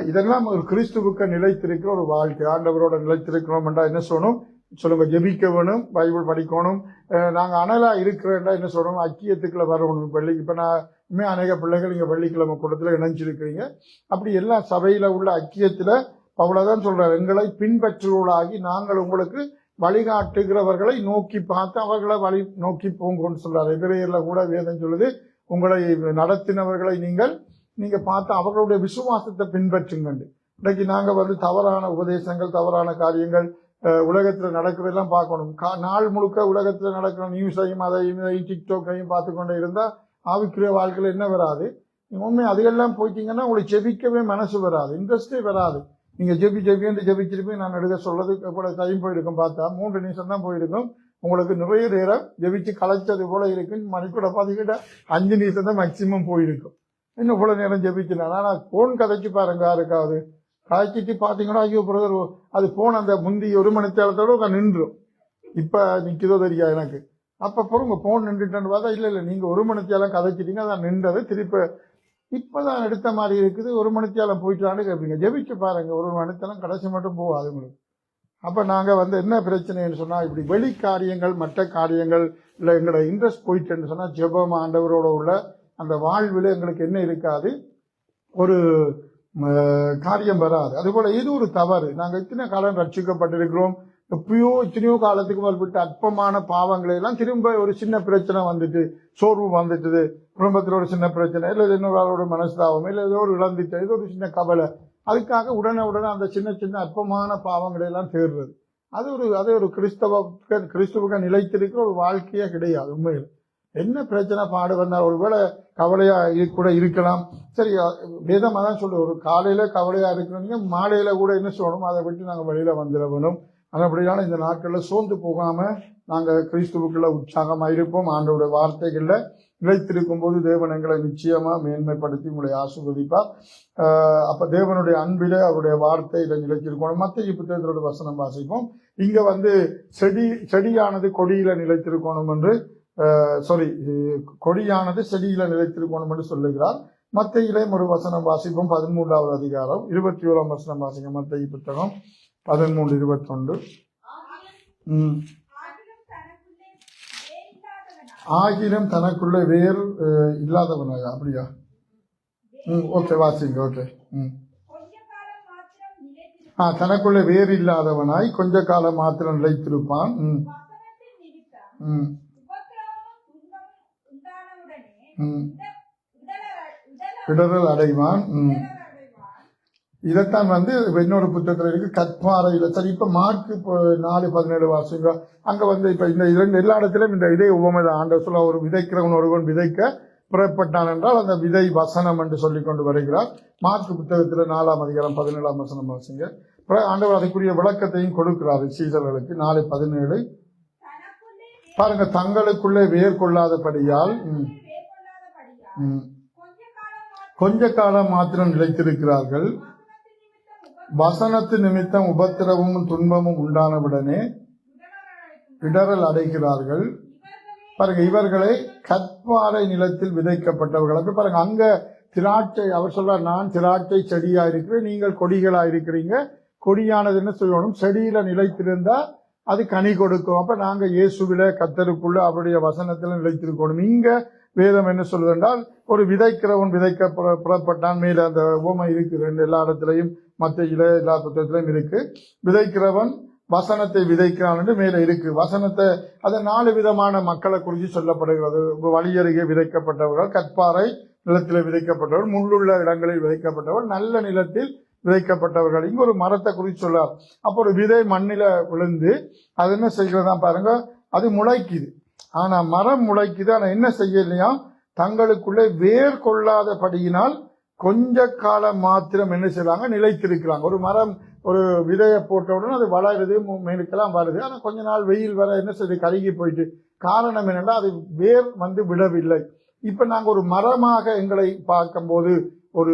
இதெல்லாம் ஒரு கிறிஸ்துவுக்கு நிலைத்திருக்கிற ஒரு வாழ்க்கை. ஆண்டவரோட நிலைத்திருக்கிறோம் என்றா என்ன சொல்லணும் சொல்லுங்க, ஜெபிக்க வேணும், பைபிள் படிக்கணும். நாங்க அனலா இருக்கிறேன்டா என்ன சொல்லணும், ஐக்கியத்துக்குள்ள வரணும். இப்ப நான் அநேக பிள்ளைகள் இங்க வெள்ளிக்கிழமை கூட்டத்துல இணைஞ்சிருக்கிறீங்க. அப்படி எல்லா சபையில உள்ள ஐக்கியத்துல அவ்வளவுதான் சொல்றாரு, எங்களை பின்பற்றுவர்களாகி நாங்கள் உங்களுக்கு வழிகாட்டுகிறவர்களை நோக்கி பார்த்து அவர்களை வழி நோக்கி போங்கன்னு சொல்றாரு. எபிரேயர்ல கூட வேதம் சொல்லுது, உங்களை நடத்தினவர்களை நீங்க பார்த்து அவர்களுடைய விசுவாசத்தை பின்பற்றுங்க. இன்னைக்கு நாங்க தவறான உபதேசங்கள், தவறான காரியங்கள் உலகத்துல நடக்கிறதெல்லாம் பார்க்கணும். நாள் முழுக்க உலகத்துல நடக்கிற நியூஸையும் அதையும் டிக்டாக்கையும் பார்த்து கொண்டே இருந்தா ஆவிக்குரிய வாழ்க்கையில என்ன வராது. உண்மை அதுக்கெல்லாம் போயிட்டீங்கன்னா உங்களுக்கு ஜெபிக்கவே மனசு வராது, இன்ட்ரெஸ்டே வராது. நீங்க ஜெபின்னு ஜெபிச்சிருப்பீங்க. நான் எடுக்க சொல்றது கூட டைம் போயிருக்கும், பார்த்தா 3 நிமிஷம் தான் போயிருக்கும். உங்களுக்கு நிறைய நேரம் ஜெபிச்சு கலைச்சது போல இருக்கு. மணிக்கூட பாத்தீங்கன்னா 5 நிமிஷம் தான் மேக்சிமம் போயிருக்கும். இன்னும் இவ்வளவு நேரம் ஜெபிச்சுனா நான் போன் கதைச்சு பாருங்க, யாருக்காவது கதைச்சிட்டு பாத்தீங்கன்னா ஐயோ பிரதர் அது போன் அந்த முந்தி 1 மணி நேரத்தோட நின்றும். இப்ப நிக்குதோ தெரியா எனக்கு. அப்ப பொறுங்க போன் நின்றுட்டேன்னு பார்த்தா இல்ல நீங்க 1 மணி நேரம் கதைச்சிட்டீங்க, அதான் நின்றது. திருப்ப இப்பதான் எடுத்த மாதிரி இருக்குது, 1 மணி நேரம் போயிட்டான்னு கேட்பீங்க. ஜெபிச்சு பாருங்க, 1 மணி நேரம் கடைசி மட்டும் போகாது உங்களுக்கு. அப்ப நாங்க என்ன பிரச்சனைன்னு சொன்னா, இப்படி வெளி காரியங்கள் மற்ற காரியங்கள் இல்ல எங்களோட இன்ட்ரெஸ்ட் போயிட்டுன்னு சொன்னா ஜெபம் ஆண்டவரோட உள்ள அந்த வாழ்வில் எங்களுக்கு என்ன இருக்காது, ஒரு காரியம் வராது. அதுபோல இது ஒரு தவறு. நாங்க இத்தனை காலம் ரட்சிக்கப்பட்டிருக்கிறோம், எப்பயோ இத்தனையோ காலத்துக்கு மேல் விட்டு அற்பமான பாவங்களை எல்லாம் திரும்ப ஒரு சின்ன பிரச்சனை வந்துட்டு, சோர்வு வந்துட்டுது, குடும்பத்துல ஒரு சின்ன பிரச்சனை, இல்ல இன்னொரு மனஸ்தாபம், இல்ல ஏதோ ஒரு இழந்துட்டு, ஏதோ ஒரு சின்ன கவலை, அதுக்காக உடனே அந்த சின்ன சின்ன அற்பமான பாவங்களை எல்லாம் தேடுறது அது ஒரு கிறிஸ்துவுக்கு நிலைத்திருக்கிற ஒரு வாழ்க்கையே கிடையாது உண்மையில். என்ன பிரச்சனை பாடு வந்தால் ஒருவேளை கவலையா கூட இருக்கலாம். சரி, வேதம் அதான் சொல்லு, ஒரு காலையில கவலையா இருக்கிறீங்க, மாலையில கூட என்ன சொல்லணும், அதை விட்டு நாங்கள் வெளியில வந்துட வேணும். அப்படியான இந்த நாட்கள்ல சோர்ந்து போகாம நாங்கள் கிறிஸ்துவுக்குள்ள உற்சாகமா இருப்போம். ஆண்டவருடைய வார்த்தைகள்ல நிலைத்திருக்கும் போது தேவன் எங்களை நிச்சயமா மேன்மைப்படுத்தி உங்களை ஆசீர்வதிப்பார். அப்ப தேவனுடைய அன்பில அவருடைய வார்த்தையில நிலைத்திருக்கணும். மத்திய புத்தகத்தோட வசனம் வாசிப்போம். இங்க செடியானது கொடியில நிலைத்திருக்கணும் என்று கொடியானது செடியில நிலைத்திருக்கணும் என்று சொல்லுகிறார். மத்தியிலேயும் ஒரு வசனம் வாசிப்போம். 13வது அதிகாரம் 21ஆம் வசனம் வாசிக்கும். மத்திய புத்தகம் 13:21. ஆகிலும் தனக்குள்ள வேர் இல்லாதவனாயா? அப்படியா? ஓகே, வாசிங்க. ஓகே. தனக்குள்ள வேர் இல்லாதவனாய் கொஞ்ச காலம் மாத்திரம் நிலைத்திருப்பான். இடரல் அடைவான். இதைத்தான் இன்னொரு புத்தகத்துல இருக்கு, கற்பாறையில. சரி, இப்ப மார்க்கு 4:17 வாசிங்க. அங்க இப்ப இந்த எல்லா இடத்திலும் இந்த இதே உவமைதான். ஆண்டவர் சொல்ல, ஒரு விதைக்கிறவன் ஒருவன் விதைக்க புறப்பட்டான் என்றால் அந்த விதை வசனம் என்று சொல்லிக் கொண்டு வருகிறார். மார்க்கு புத்தகத்துல 4ஆம் அதிகாரம் 17ஆம் வசனம் வாசிங்க. ஆண்டவர் அதுக்குரிய விளக்கத்தையும் கொடுக்கிறார் சீசர்களுக்கு. 4:17 பாருங்க. தங்களுக்குள்ளே வேர் கொள்ளாதபடியால் கொஞ்ச காலம் மாத்திரம் நிலைத்திருக்கிறார்கள். வசனத்து நிமித்தம் உபத்திரவமும் துன்பமும் உண்டானவுடனே இடரல் அடைகிறார்கள். பாருங்க, இவர்களை கற்பாறை நிலத்தில் விதைக்கப்பட்டவர்கள். பாருங்க, அங்க திராட்சை, அவர் சொல்றார், நான் திராட்சை செடியா இருக்கிறேன், நீங்கள் கொடிகளா இருக்கிறீங்க. கொடியானது என்ன செய்யணும்? செடியில நிலைத்திருந்தா அது கனி கொடுக்கும். அப்ப நாங்க இயேசுவில கர்த்தருக்குள்ள அவருடைய வசனத்துல நிலைத்திருக்கணும். இங்க வேதம் என்ன சொல்றது என்றால், ஒரு விதைக்கிறவன் விதைக்க புறப்பட்டான். மேல அந்த உவமை இருக்கு எல்லா இடத்துலையும், மத்தியில எல்லா புத்தகத்திலையும் இருக்கு. விதைக்கிறவன் வசனத்தை விதைக்கிறான் என்று மேல இருக்கு. வசனத்தை அதை 4 விதமான மக்களை குறித்து சொல்லப்படுகிறது. வழியருகே விதைக்கப்பட்டவர்கள், கற்பாறை நிலத்தில் விதைக்கப்பட்டவர்கள், முள்ளுள்ள இடங்களில் விதைக்கப்பட்டவர்கள், நல்ல நிலத்தில் விதைக்கப்பட்டவர்கள். இங்க ஒரு மரத்தை குறித்து சொல்லார். அப்போ ஒரு விதை மண்ணில விழுந்து அது என்ன செய்கிறதா பாருங்க, அது முளைக்குது. ஆனா மரம் முளைக்குது, ஆனா என்ன செய்யலையா, தங்களுக்குள்ளே வேர் கொள்ளாதபடியினால் கொஞ்ச காலம் மாத்திரம் என்ன செய்யறாங்க, நிலைத்திருக்கிறாங்க. ஒரு மரம் ஒரு விதையை போட்ட உடனே அது வளருது, மேலுக்கெல்லாம் வருது. ஆனா கொஞ்ச நாள் வெயில் வர என்ன செய்யுது, கருகி போயிட்டு. காரணம் என்னன்னா, அது வேர் விடவில்லை. இப்ப நாங்க ஒரு மரமாக எங்களை பார்க்கும்போது, ஒரு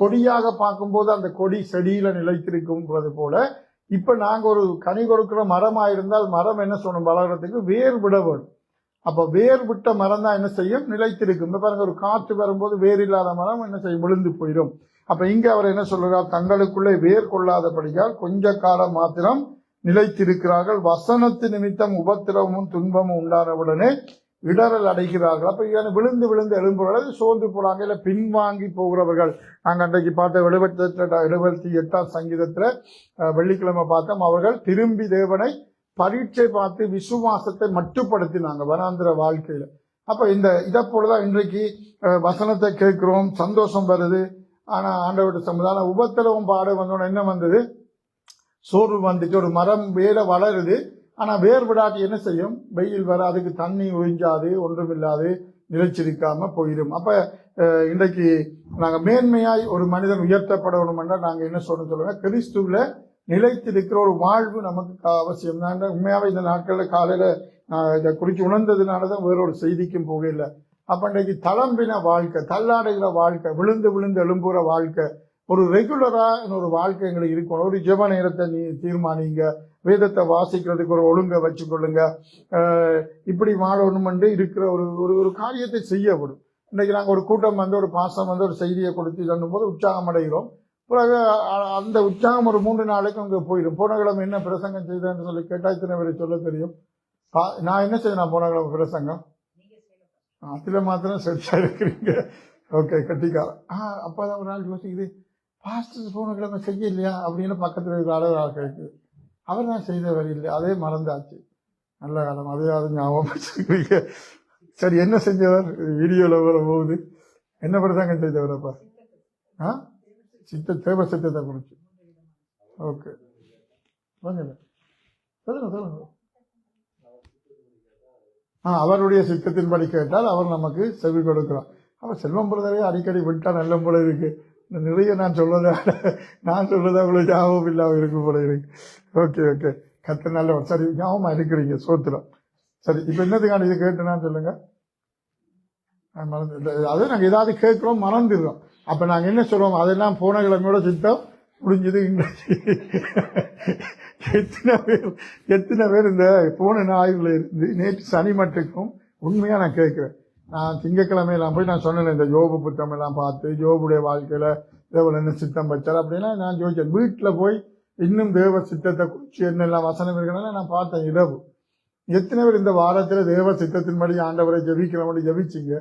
கொடியாக பார்க்கும்போது அந்த கொடி செடியில நிலைத்திருக்கும்ன்றது போல, இப்ப நாங்க ஒரு கனி கொடுக்கிற மரமா இருந்தால் மரம் என்ன சொல்லணும், வளர்றதுக்கு வேர் விட வேண்டும். அப்ப வேர் விட்ட மரம் தான் என்ன செய்யும், நிலைத்திருக்கும். பாருங்க, ஒரு காற்று வரும்போது வேர் இல்லாத மரம் என்ன செய்யும், விழுந்து போயிடும். அப்ப இங்க அவர் என்ன சொல்றார், தங்களுக்குள்ளே வேர் கொள்ளாதபடியால் கொஞ்ச காலம் மாத்திரம் நிலைத்திருக்கிறார்கள். வசனத்து நிமித்தம் உபத்திரவமும் துன்பமும் உண்டானவுடனே இடரல் அடைகிறார்கள். அப்ப விழுந்து விழுந்து எழும்புறவர்கள் சோர்ந்து போறாங்க, இல்ல பின்வாங்கி போகிறவர்கள். நாங்க அன்றைக்கு பார்த்த 78ஆம் சங்கீதத்துல வெள்ளிக்கிழமை பார்த்தோம். அவர்கள் திரும்பி தேவனை பரீட்சை பார்த்து விசுவாசத்தை மட்டுப்படுத்தினாங்க வனாந்திர வாழ்க்கையில. அப்ப இதை போலதான் இன்றைக்கு வசனத்தை கேட்கிறோம், சந்தோஷம் வருது. ஆனா ஆண்டவருடைய சமுதாயம் உபத்திரவம் பாட வந்தோட என்ன வந்தது, சோர்வு வந்துட்டு. ஒரு மரம் வேற வளருது, ஆனா வேர் விடாட்டி என்ன செய்யும், வெயில் வர அதுக்கு தண்ணி ஒழிஞ்சாது, ஒன்றுமில்லாது நிலைச்சிருக்காம போயிடும். அப்ப இன்றைக்கு நாங்க மேன்மையாய் ஒரு மனிதன் உயர்த்தப்படணும் என்றால் நாங்க என்ன சொல்லுங்க, கிறிஸ்துவில நிலைத்திருக்கிற ஒரு வாழ்வு நமக்கு அவசியம் தான். உண்மையாவே இந்த நாட்கள்ல காலையில இதை குறித்து உணர்ந்ததுனாலதான் வேறொரு செய்திக்கும் போகல. அப்ப இன்றைக்கு தளம்பின வாழ்க்கை, தள்ளாடுகிற வாழ்க்கை, விழுந்து விழுந்து எழும்புற வாழ்க்கை, ஒரு ரெகுலரா ஒரு வாழ்க்கை எங்களுக்கு இருக்கணும். ஒரு ஜெப நேரத்தை தீர்மானிங்க, வேதத்தை வாசிக்கிறதுக்கு ஒரு ஒழுங்கை வச்சுக்கொள்ளுங்க. இப்படி வாழணும் என்று இருக்கிற ஒரு காரியத்தை செய்யப்படும். இன்னைக்கு நாங்கள் ஒரு கூட்டம் ஒரு பாசம் ஒரு செய்தியை கொடுத்து சொல்லும் போது உற்சாகம் அடைகிறோம். பிறகு அந்த உற்சாகம் ஒரு 3 நாளைக்கு அங்கே போயிடும். போன கிழமை என்ன பிரசங்கம் செய்தேன்னு சொல்லி கேட்டா இத்தனை பேரை சொல்ல தெரியும். நான் என்ன செய்தேன், நான் போன கிழமை பிரசங்கம் அதுல மாத்திரம் சரியா இருக்கிறீங்க. ஓகே, கட்டிக்காரன். அப்பதான் ஒரு நாள் யோசிக்குது, பாஸ்டர் போன கிழமை செய்ய இல்லையா அப்படின்னு பக்கத்துல இருக்கிற அளவு கேட்குது. அவர் தான் செய்த வரி இல்லை, அதே மறந்தாச்சு. நல்ல காலம், அதே ஞாபகம் வச்சிருக்கீங்க. சரி, என்ன செஞ்சவர் வீடியோல வர போகுது, என்ன பிரசங்கம் செய்தவரப்பா? தேவ சித்தத்தை குறிச்சு. ஓகே, சொல்லுங்க சொல்லுங்க. அவருடைய சித்தத்தின்படி கேட்டால் அவர் நமக்கு செவி கொடுக்கிறார். அவர் செல்வம் பிரதரை அடிக்கடி விட்டா நல்ல போல இருக்கு. நிறைய நான் சொல்றதை உங்களுக்கு ஞாபகம் இல்லாமல் இருக்கும் போல இருக்கு. ஓகே ஓகே, கத்த நல்ல சரி ஞாபகமா இருக்கிறீங்க, சோத்திரம். சரி, இப்ப என்னதுக்கான இது கேட்டுனா சொல்லுங்க. அது நாங்க ஏதாவது கேட்கிறோம் மறந்துடுறோம். அப்ப நாங்க என்ன சொல்றோம், அதெல்லாம் போன கிழமையோட சித்தம் முடிஞ்சது. எத்தனை பேர் இந்த போன ஞாயிறுல இருந்து நேற்று சனி மட்டுக்கும் உண்மையா நான் கேட்கிறேன். நான் திங்கக்கிழமையெல்லாம் போய் நான் சொன்னேன், இந்த யோபு புத்தகம் எல்லாம் பார்த்து யோபுடைய வாழ்க்கையில தேவன் என்ன சித்தம் வச்சார் அப்படின்னா நான் யோசிச்சேன். வீட்டுல போய் இன்னும் தேவ சித்தத்தை குறிச்சு என்னெல்லாம் வசனம் இருக்கணும்னா நான் பார்த்தேன் இரவு. எத்தனை பேர் இந்த வாரத்துல தேவ சித்தத்தின்படி ஆண்டவரை ஜெபிக்கிறபடி ஜெபிச்சிங்க?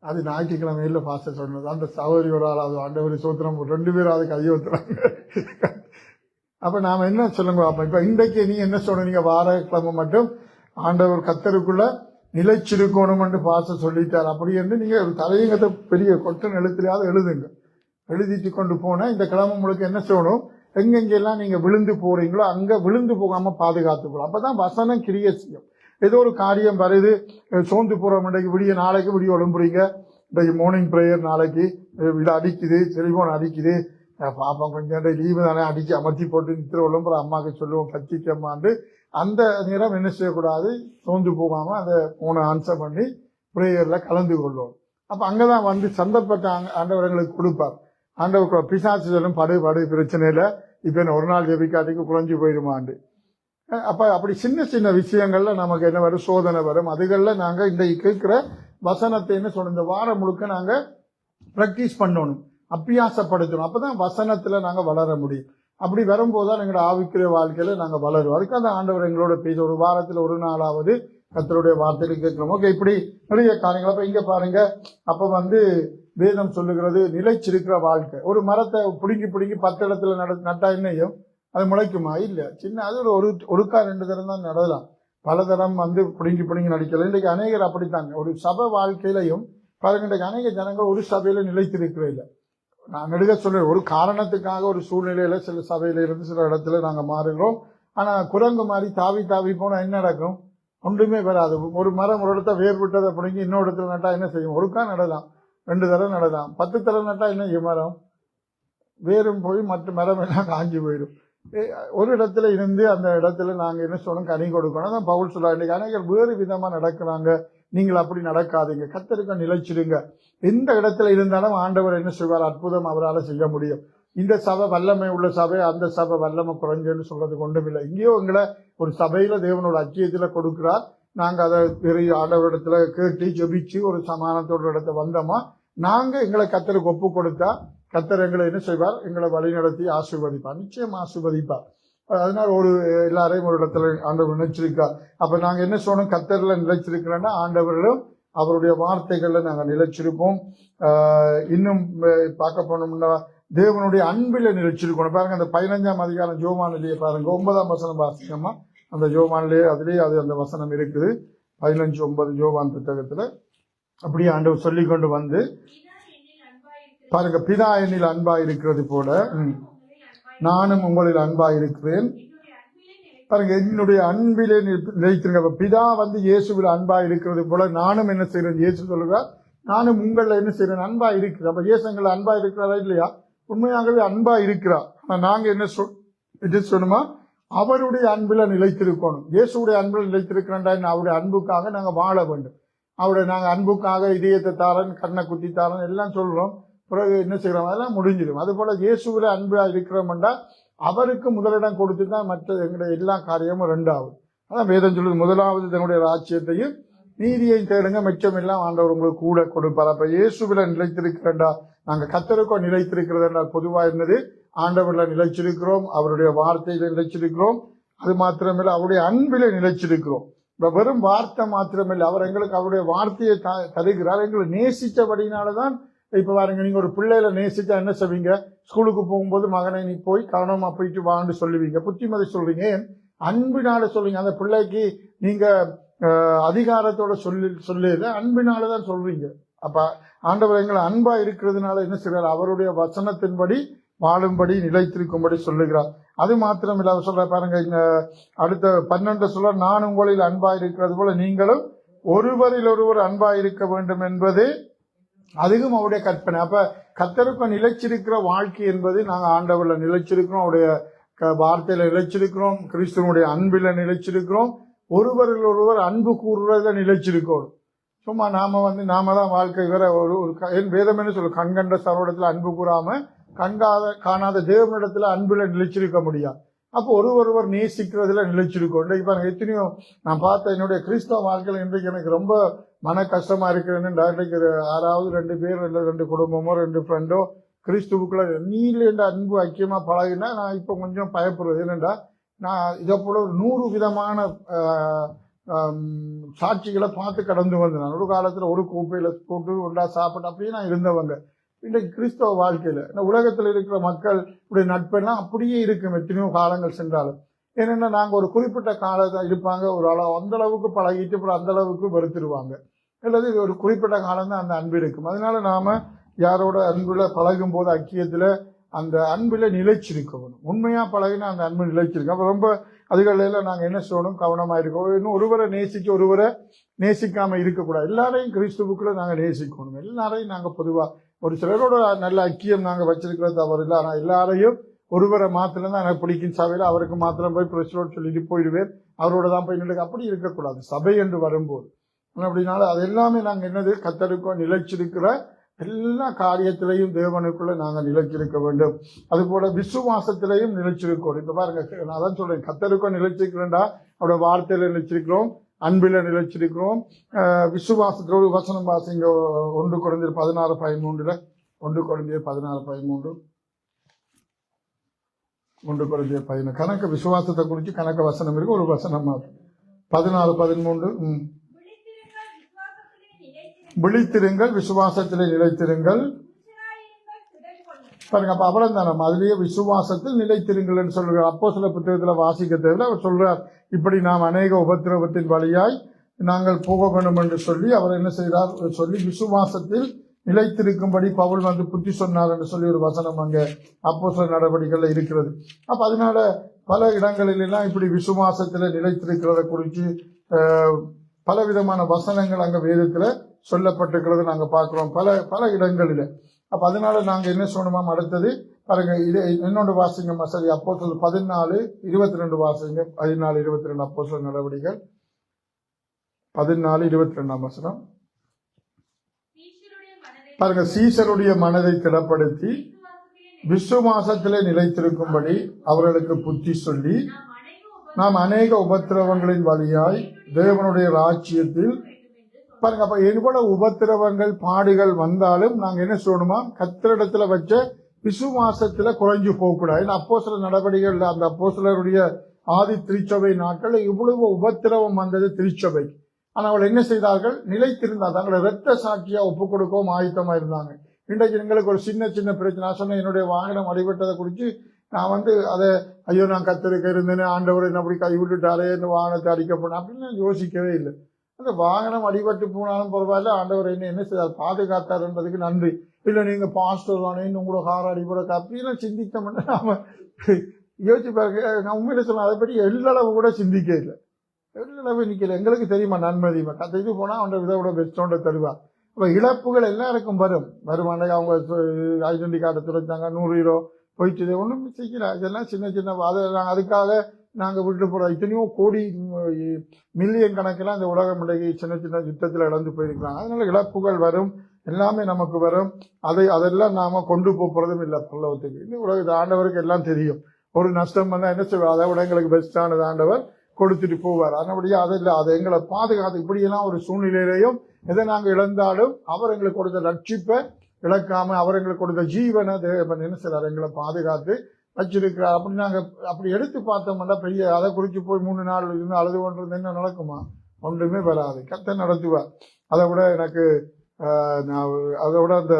அது ஞாயிற்றுக்கிழமையில பாஸ்டர் சொன்னது. அந்த சகோதரியோட ஆளாவது ஆண்டவரை சோத்திரம் 2 பேரும் அதுக்கு கையொத்துறாங்க. அப்ப நாம என்ன சொல்லுங்க, அப்ப இப்ப இன்றைக்கு நீ என்ன சொன்னீங்க, வாரக்கிழமை மட்டும் ஆண்டவர் கத்தருக்குள்ள நிலைச்சிருக்கணும் என்று பாஸ்டர் சொல்லிட்டார். அப்படி என்று நீங்க ஒரு தலையங்கத்தை பெரிய கொட்டன் எழுத்துலையாவது எழுதுங்க. எழுதிட்டு கொண்டு போனா இந்த கிழமை உங்களுக்கு என்ன சொல்லணும், எங்கெங்கெல்லாம் நீங்க விழுந்து போறீங்களோ அங்க விழுந்து போகாம பாதுகாத்துக்கணும். அப்பதான் வசனம் கிரிய செய்யும். ஏதோ ஒரு காரியம் வருது, சோர்ந்து போறோம், இன்றைக்கு நாளைக்கு விடிய ஒழும்புறீங்க, இன்றைக்கு மார்னிங் ப்ரேயர், நாளைக்கு விட அடிக்குது, செல்போன் அடிக்குது, பாப்பா கொஞ்சம் லீவு தானே அடிச்சு அமர்த்தி போட்டு நித்திர ஒழும்புற அம்மாவுக்கு சொல்லுவோம் பச்சிக்கம்மாண்டு. அந்த நேரம் என்ன செய்யக்கூடாது, சோர்ந்து போகாம அதை போன ஆன்சர் பண்ணி பிரேயர்ல கலந்து கொள்வோம். அப்ப அங்கதான் வந்து சந்தர்ப்பட்ட ஆண்டவர்களுக்கு கொடுப்பார். ஆண்டவர் பிசாசு சொல்லும், படு பிரச்சனையில இப்ப என்ன ஒரு நாள் ஜெபிக்காட்டிக்கு குறைஞ்சு போயிடுமாண்டு. அப்ப அப்படி சின்ன சின்ன விஷயங்கள்ல நமக்கு என்ன வரும், சோதனை வரும். அதுகள்ல நாங்க இன்றைக்கு கேட்கிற வசனத்தை என்ன சொல்ற, இந்த வாரம் முழுக்க நாங்க பிராக்டிஸ் பண்ணணும், அபியாசப்படுத்தணும். அப்பதான் வசனத்துல நாங்க வளர முடியும். அப்படி வரும்போதுதான் எங்களோட ஆவிக்குரிய வாழ்க்கையில நாங்க வளருவோம். அதுக்கு அந்த ஆண்டவர் எங்களோட பேச ஒரு வாரத்துல ஒரு நாளாவது கர்த்தருடைய வார்த்தையில கேட்கிறோம். ஓகே, இப்படி நிறைய காரியங்கள். அப்ப இங்க பாருங்க, அப்ப வந்து வேதம் சொல்லுகிறது நிலைச்சிருக்கிற வாழ்க்கை. ஒரு மரத்தை பிடுங்கி 10 இடத்துல நட்டா என்னையும் அது முளைக்குமா? இல்ல. சின்ன அது ஒருக்கா 2 தரம் தான் நடலாம். பல தரம் வந்து பிடுங்கி நடிக்கல. இன்றைக்கு அநேகர் அப்படித்தாங்க. ஒரு சபை வாழ்க்கையிலையும் பாருங்க, இன்றைக்கு அநேக ஜனங்கள் ஒரு சபையில நிலைத்திருக்கிற இல்லை. நான் நெடுக சொல்றேன், ஒரு காரணத்துக்காக ஒரு சூழ்நிலையில சில சபையில இருந்து சில இடத்துல நாங்க மாறுகிறோம். ஆனா குரங்கு மாதிரி தாவி போனா என்ன நடக்கும்? ஒன்றுமே வராது. ஒரு மரம் ஒரு இடத்த வேர் விட்டதை பிடிங்கி இன்னொரு இடத்துல நட்டா என்ன செய்யும்? ஒருக்கா நடலாம், 2 தரம் நடலாம். 10 தரம் நட்டா என்ன மரம் வேரும் போய் மற்ற மரம் எல்லாம் காஞ்சி போயிடும். ஒரு இடத்துல இருந்து அந்த இடத்துல நாங்க என்ன சொல்லணும், கனி கொடுக்கணும். அதான் பவுல் சொல்ல, இன்னைக்கு அநேகர் வேறு விதமா நடக்கிறாங்க. நீங்கள் அப்படி நடக்காதீங்க, கர்த்தருக்கு நிலைச்சிடுங்க. எந்த இடத்துல இருந்தாலும் ஆண்டவர் என்ன செய்வார், அற்புதம் அவரால் செய்ய முடியும். இந்த சபை வல்லமை உள்ள சபை, அந்த சபை வல்லமை குறைஞ்சன்னு சொல்றது கொண்டும் இல்லை. இங்கேயோ எங்களை ஒரு சபையில தேவனோட அச்சியத்துல கொடுக்கிறார். நாங்க அதை பெரிய ஆண்டவரிடத்துல கேட்டு ஜெபிச்சு ஒரு சமானத்தோட இடத்த வந்தோமா, நாங்க எங்களை கர்த்தருக்கு ஒப்பு கொடுத்தா கர்த்தர் எங்களை என்ன செய்வார், எங்களை வழி நடத்தி ஆசீர்வதிப்பார், நிச்சயம் ஆசீர்வதிப்பார். அதனால எல்லாரையும் ஒரு இடத்துல ஆண்டவர் நினைச்சிருக்கார். அப்ப நாங்க என்ன சொல்லணும், கர்த்தர்ல நிலைச்சிருக்கிறோன்னா ஆண்டவரிடம் அவருடைய வார்த்தைகள்ல நாங்க நிலைச்சிருப்போம். இன்னும் பார்க்க போனோம்னா தேவனுடைய அன்பில நிலைச்சிருக்கணும். பாருங்க, அந்த 15ஆம் அதிகாரம் ஜோவானிலேயே பாருங்க, 9ஆம் வசனம் வாசிக்கமா, அந்த ஜோவானிலேயே அதுலயே அந்த வசனம் இருக்குது. 15:9 ஜோவான் புத்தகத்துல அப்படியே ஆண்டவர் சொல்லி கொண்டு வந்து பாருங்க, பிதா என்னில் அன்பா இருக்கிறது போல நானும் உங்களில் அன்பா இருக்கிறேன். பாருங்க, என்னுடைய அன்பிலே நிலைத்திருங்க. பிதா வந்து இயேசுவில் அன்பா இருக்கிறது போல நானும் என்ன செய்யறேன், இயேசு சொல்லுவார், நானும் உங்களை என்ன செய்யறேன், அன்பா இருக்கிறேன். அப்ப இயேசு எங்களை அன்பா இருக்கிறாரா இல்லையா? உண்மையாகவே அன்பா இருக்கிறார். நாங்க என்ன சொல்லணுமா, அவருடைய அன்பில நிலைத்திருக்கணும். இயேசுடைய அன்பில் நிலைத்திருக்கிறேன்டா, அவருடைய அன்புக்காக நாங்க வாழ வேண்டும். அவருடைய நாங்க அன்புக்காக இதயத்தை தாரன், கண்ணை குத்தி தாரன் எல்லாம் சொல்றோம். பிறகு என்ன செய்யறோம், அதெல்லாம் முடிஞ்சிடும். அது போல இயேசுவில அன்பா இருக்கிறோம்டா அவருக்கு முதலிடம் கொடுத்து தான் மற்ற எங்களுடைய எல்லா காரியமும் 2வது. அதான் வேதம் சொல்லுது, முதலாவது தன்னுடைய ராஜ்யத்தையும் நீதியையும் தேடுங்க, மிச்சம் எல்லாம் ஆண்டவர் உங்களுக்கு கூட கொடுப்பார். அப்ப இயேசுவில நிலைத்திருக்கிறா, நாங்க கர்த்தருக்கோ நிலைத்திருக்கிறது என்றால் பொதுவா இருந்தது ஆண்டவர்ல நிலைச்சிருக்கிறோம், அவருடைய வார்த்தையில நிலைச்சிருக்கிறோம். அது மாத்திரமில்லை, அவருடைய அன்பில நிலைச்சிருக்கிறோம். வெறும் வார்த்தை மாத்திரமில்லை, அவர் எங்களுக்கு அவருடைய வார்த்தையை தருகிறார். எங்களை நேசிச்சபடினாலதான். இப்ப பாருங்க, நீங்க ஒரு பிள்ளையில நேசிச்சா என்ன செய்வீங்க, ஸ்கூலுக்கு போகும்போது மகனை நீ போய் கவனமா போயிட்டு வான்னு சொல்லுவீங்க, புத்திமதி சொல்றீங்க, அன்பினால சொல்றீங்க. அந்த பிள்ளைக்கு நீங்க அதிகாரத்தோட சொல்லல, அன்பினாலதான் சொல்றீங்க. அப்ப ஆண்டவர் எங்களை அன்பா இருக்கிறதுனால என்ன செய்றார், அவருடைய வசனத்தின்படி வாழும்படி நிலைத்திருக்கும்படி சொல்லுகிறார். அது மாத்திரம் இல்ல, அவர் சொல்ற பாருங்க, அடுத்த 12 சொல்ற, நான் உங்களில் அன்பாய் இருக்கிறது போல நீங்களும் ஒருவரில் ஒருவர் அன்பாய் இருக்க வேண்டும் என்பது அதுவும் அவருடைய கற்பனை. அப்ப கர்த்தருக்கு நிலைச்சிருக்கிற வாழ்க்கை என்பது நாங்க ஆண்டவர்ல நிலைச்சிருக்கிறோம், அவருடைய வார்த்தையில நிலைச்சிருக்கிறோம், கிறிஸ்துவனுடைய அன்பில நிலைச்சிருக்கிறோம், ஒருவரில் ஒருவர் அன்பு கூறுறதுல நிலைச்சிருக்கோம். சும்மா நாம தான் வாழ்க்கை வேற. ஒரு வேதம் என்ன சொல்லு, கண்கண்ட சரோடத்துல அன்பு கூறாம காணாத தேவனிடத்துல அன்புல நிலைச்சிருக்க முடியாது. அப்போ ஒருவர் நேசிக்கிறதுல நிலைச்சிருக்கோம். இன்றைக்கு பாருங்க, எத்தனையோ நான் பார்த்த என்னுடைய கிறிஸ்தவ வாழ்க்கையில் இன்றைக்கு எனக்கு ரொம்ப மன கஷ்டமா இருக்கிறதுன்னு, இன்றைக்கு 6வது 2 பேர் இல்லை 2 குடும்பமோ 2 ஃப்ரெண்டோ கிறிஸ்துவுக்குள்ள நீல அன்பு ஐக்கியமா பழகினா நான் இப்போ கொஞ்சம் பயப்படுறது. என்னென்றா, நான் இதை போல ஒரு 100 விதமான சாட்சிகளை பார்த்து கடந்து வந்தேன். நான் ஒரு காலத்துல ஒரு கோப்பையில போட்டு ஒன்றா சாப்பிட்டு அப்படியே நான் இருந்தவங்க. இன்றைக்கு கிறிஸ்தவ வாழ்க்கையில இந்த உலகத்தில் இருக்கிற மக்கள் உடைய நட்பெல்லாம் அப்படியே இருக்கும் எத்தனையோ காலங்கள் சென்றாலும். ஏன்னா நாங்க ஒரு குறிப்பிட்ட காலத்தை இருப்பாங்க, ஒரு அளவு அந்த அளவுக்கு பழகிட்டு அப்புறம் அந்த அளவுக்கு வெறுத்துருவாங்க. அல்லது ஒரு குறிப்பிட்ட காலம் தான் அந்த அன்பு இருக்கும். அதனால நாம யாரோட அன்புல பழகும் போது ஐக்கியத்துல அந்த அன்புல நிலைச்சிருக்கணும். உண்மையா பழகினா அந்த அன்பு நிலைச்சிருக்கும். அப்ப ரொம்ப அதுகளில் நாங்க என்ன சொல்லணும், கவனமா இருக்கோம். இன்னும் ஒருவரை நேசிக்க ஒருவரை நேசிக்காம இருக்கக்கூடாது. எல்லாரையும் கிறிஸ்துவுக்குள்ள நாங்க நேசிக்கணும். எல்லாரையும் நாங்க பொதுவா ஒரு சிலரோட நல்ல ஐக்கியம் நாங்க வச்சிருக்கிறது தவறு இல்லை. ஆனா எல்லாரையும் ஒருவரை மாத்திரம் தான் எனக்கு பிடிக்கும் சபையில, அவருக்கு மாத்திரம் போய் பிரச்சனை சொல்லிட்டு போயிடுவேன், அவரோட தான் போய் நின்று அப்படி இருக்கக்கூடாது. சபை என்று வரும்போது அப்படின்னால அது எல்லாமே நாங்க என்னது, கர்த்தருக்கோ நிலைச்சிருக்கிற எல்லா காரியத்திலையும் தேவனுக்குள்ள நாங்க நிலைச்சிருக்க வேண்டும். அது போல விசுவாசத்திலையும் நிலைச்சிருக்கோம். இப்ப பாருங்க, நான் தான் சொல்றேன், கர்த்தருக்கோ நிலைச்சிருக்கிறேன்டா, அவரோட வார்த்தையில நிலைச்சிருக்கிறோம், அன்பில நிலைச்சிருக்கிறோம். விசுவாசத்தோட ஒரு வசனம் வாசிங்க, 1 Corinthians 16:13. 1 Corinthians 16:13. 1 Corinthians 16. கணக்கு விசுவாசத்தை குறித்து கணக்கு வசனம் இருக்கு, ஒரு வசனம் 16:13. விழித்திருங்கள், விசுவாசத்திலே நிலைத்திருங்கள். பாருங்க, அப்ப அவ்வளவு தானே, அதுலயே விசுவாசத்தில் நிலைத்திருங்கள் சொல்றார். அப்போஸ்தலர் புத்தகத்துல வாசிக்க தேவை. அவர் சொல்றார், இப்படி நாம் அநேக உபத்திரவத்தின் வழியாய் நாங்கள் போக வேண்டும் என்று சொல்லி அவர் என்ன செய்தார் சொல்லி, விசுவாசத்தில் நிலைத்திருக்கும்படி பவுல் புத்தி சொன்னார் என்று சொல்லி ஒரு வசனம் அங்க அப்போஸ்தலர் நடவடிக்கைகள்ல இருக்கிறது. அப்ப அதனால பல இடங்களிலாம் இப்படி விசுவாசத்துல நிலைத்திருக்கிறத குறித்து பலவிதமான வசனங்கள் அங்க வேதத்துல சொல்லப்பட்டிருக்கிறது நாங்க பார்க்கிறோம் பல இடங்களில. அப்ப அதனால நாங்க என்ன சொல்லணுமா, அடுத்தது பாருங்க, இது இன்னொன்று வாசிங்க மசரி, அப்போஸ்தலர் 14:22 வாசிங்க. 14:22 அப்போஸ்தலர் நடவடிக்கைகள் 14:22 வசனம். பாருங்க, சீசருடைய மனதை திடப்படுத்தி விசுவாசத்திலே நிலைத்திருக்கும்படி அவர்களுக்கு புத்தி சொல்லி, நாம் அநேக உபத்திரவங்களின் வழியாய் தேவனுடைய ராஜ்யத்தில். பாருங்க, அப்ப எவ்வளவு உபத்திரவங்கள் பாடுகள் வந்தாலும் நாங்க என்ன சொல்லணுமா, கர்த்தரிடத்துல வச்ச விசுவாசத்துல குறைஞ்சு போகக்கூடாது. அப்போஸ்தலர் நடவடிக்கைகள், அந்த அப்போஸ்தலருடைய ஆதி திருச்சபை நாட்கள் இவ்வளவு உபத்திரவம் வந்தது திருச்சபை. ஆனா அவள் என்ன செய்தார்கள், நிலைத்திருந்தார், தங்களை இரத்த சாட்சியா ஒப்புக் கொடுக்கவும் ஆயத்தமா இருந்தாங்க. இன்றைக்கு எங்களுக்கு ஒரு சின்ன சின்ன பிரச்சனை, நான் சொன்னேன் என்னுடைய வாகனம் அடிபட்டதை குறித்து நான் அதை ஐயோ நான் கர்த்தருக்கு இருந்தேன்னு, ஆண்டவர் என்ன அப்படி கை விட்டுட்டாரே, இந்த வாகனத்தை அடிக்கப்படும் அப்படின்னு நான் யோசிக்கவே இல்லை. அந்த வாகனம் அடிபட்டு போனாலும் பரவாயில்ல, ஆண்டவர் என்ன செய்தார், பாதுகாத்தார்ன்றதுக்கு நன்றி. இல்ல நீங்க பாஸ்டர் தானே, உங்களோட கார் அடிபட அப்படின்னு சிந்தித்தோம்னா நாம யோசிச்சு பாருங்க. நான் உண்மையில சொன்ன அதை பற்றி எள்ளளவு கூட சிந்திக்க இல்லை, எள்ளளவு நிக்கல. எங்களுக்கு தெரியுமா நன்மதியுமா, கத்திட்டு போனா அவன் விதோட பெஸ்டோட தருவா. அப்ப இழப்புகள் எல்லாருக்கும் வரும். அன்னைக்கு அவங்க ஐடென்டி கார்டை துறைச்சாங்க, 100 euro போயிட்டு ஒண்ணும் செய்யல. இதெல்லாம் சின்ன சின்ன அதுக்காக நாங்க விட்டு போறோம். இத்தனையோ கோடி மில்லியன் கணக்கெல்லாம் இந்த உலகம் இன்றைக்கு சின்ன சின்ன யுத்தத்துல இழந்து போயிருக்கிறாங்க. அதனால இழப்புகள் வரும், எல்லாமே நமக்கு வரும். அதெல்லாம் நாம கொண்டு போறதும் இல்லை பல்லவத்துக்கு. இன்னும் உலகத்து ஆண்டவருக்கு எல்லாம் தெரியும். ஒரு நஷ்டம் வந்தா என்ன செய்வார், அதை விட எங்களுக்கு பெஸ்டானது ஆண்டவர் கொடுத்துட்டு போவார். அதனபடியே அதை எங்களை பாதுகாத்து, இப்படியெல்லாம் ஒரு சூழ்நிலையிலையும் எதை நாங்க இழந்தாலும் அவர் எங்களுக்கு கொடுத்த ரட்சிப்பை இழக்காம, அவர் எங்களுக்கு கொடுத்த ஜீவனை தேவன் என்ன செய்றார், எங்களை பாதுகாத்து வச்சிருக்கிறார். அப்படி நாங்க அப்படி எடுத்து பார்த்தோம்னா பெரிய அதை குறிச்சு போய் 3 நாள் இருந்து அழுது கொண்டிருந்த என்ன நடக்குமா, ஒன்றுமே வராது. கர்த்தர் நடத்துவார். அதை விட எனக்கு அதை விட அந்த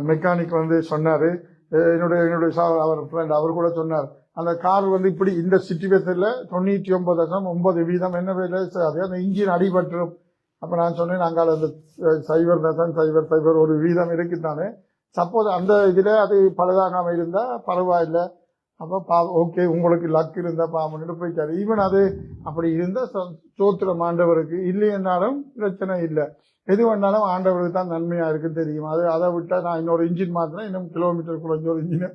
மெக்கானிக் சொன்னாரு, என்னுடைய அவர் ஃப்ரெண்ட், அவர் கூட சொன்னார், அந்த கார் இப்படி இந்த சிச்சுவேஷன்ல 99.9% என்ன வேலை செய்யாது, அந்த இன்ஜின் அடிபட்டுரும். அப்ப நான் சொன்னேன், அங்கால அந்த 0.001 வீதம் இருக்குத்தானே, சப்போஸ் அந்த இதுல அது பழுதாகாம இருந்தா பரவாயில்ல, அப்போ ஓகே உங்களுக்கு லக் இருந்தா பாவம்னு போயிட்டாரு. ஈவன் அது அப்படி இருந்தா சோத்திரம் ஆண்டவருக்கு, இல்லைன்னாலும் பிரச்சனை இல்லை. எது வேணாலும் ஆண்டவருக்கு தான் நன்மையா இருக்குன்னு தெரியும். அதை விட்டா நான் இன்னொரு இன்ஜின் மாத்தினா இன்னும் கிலோமீட்டர் குறைஞ்ச ஒரு இன்ஜின்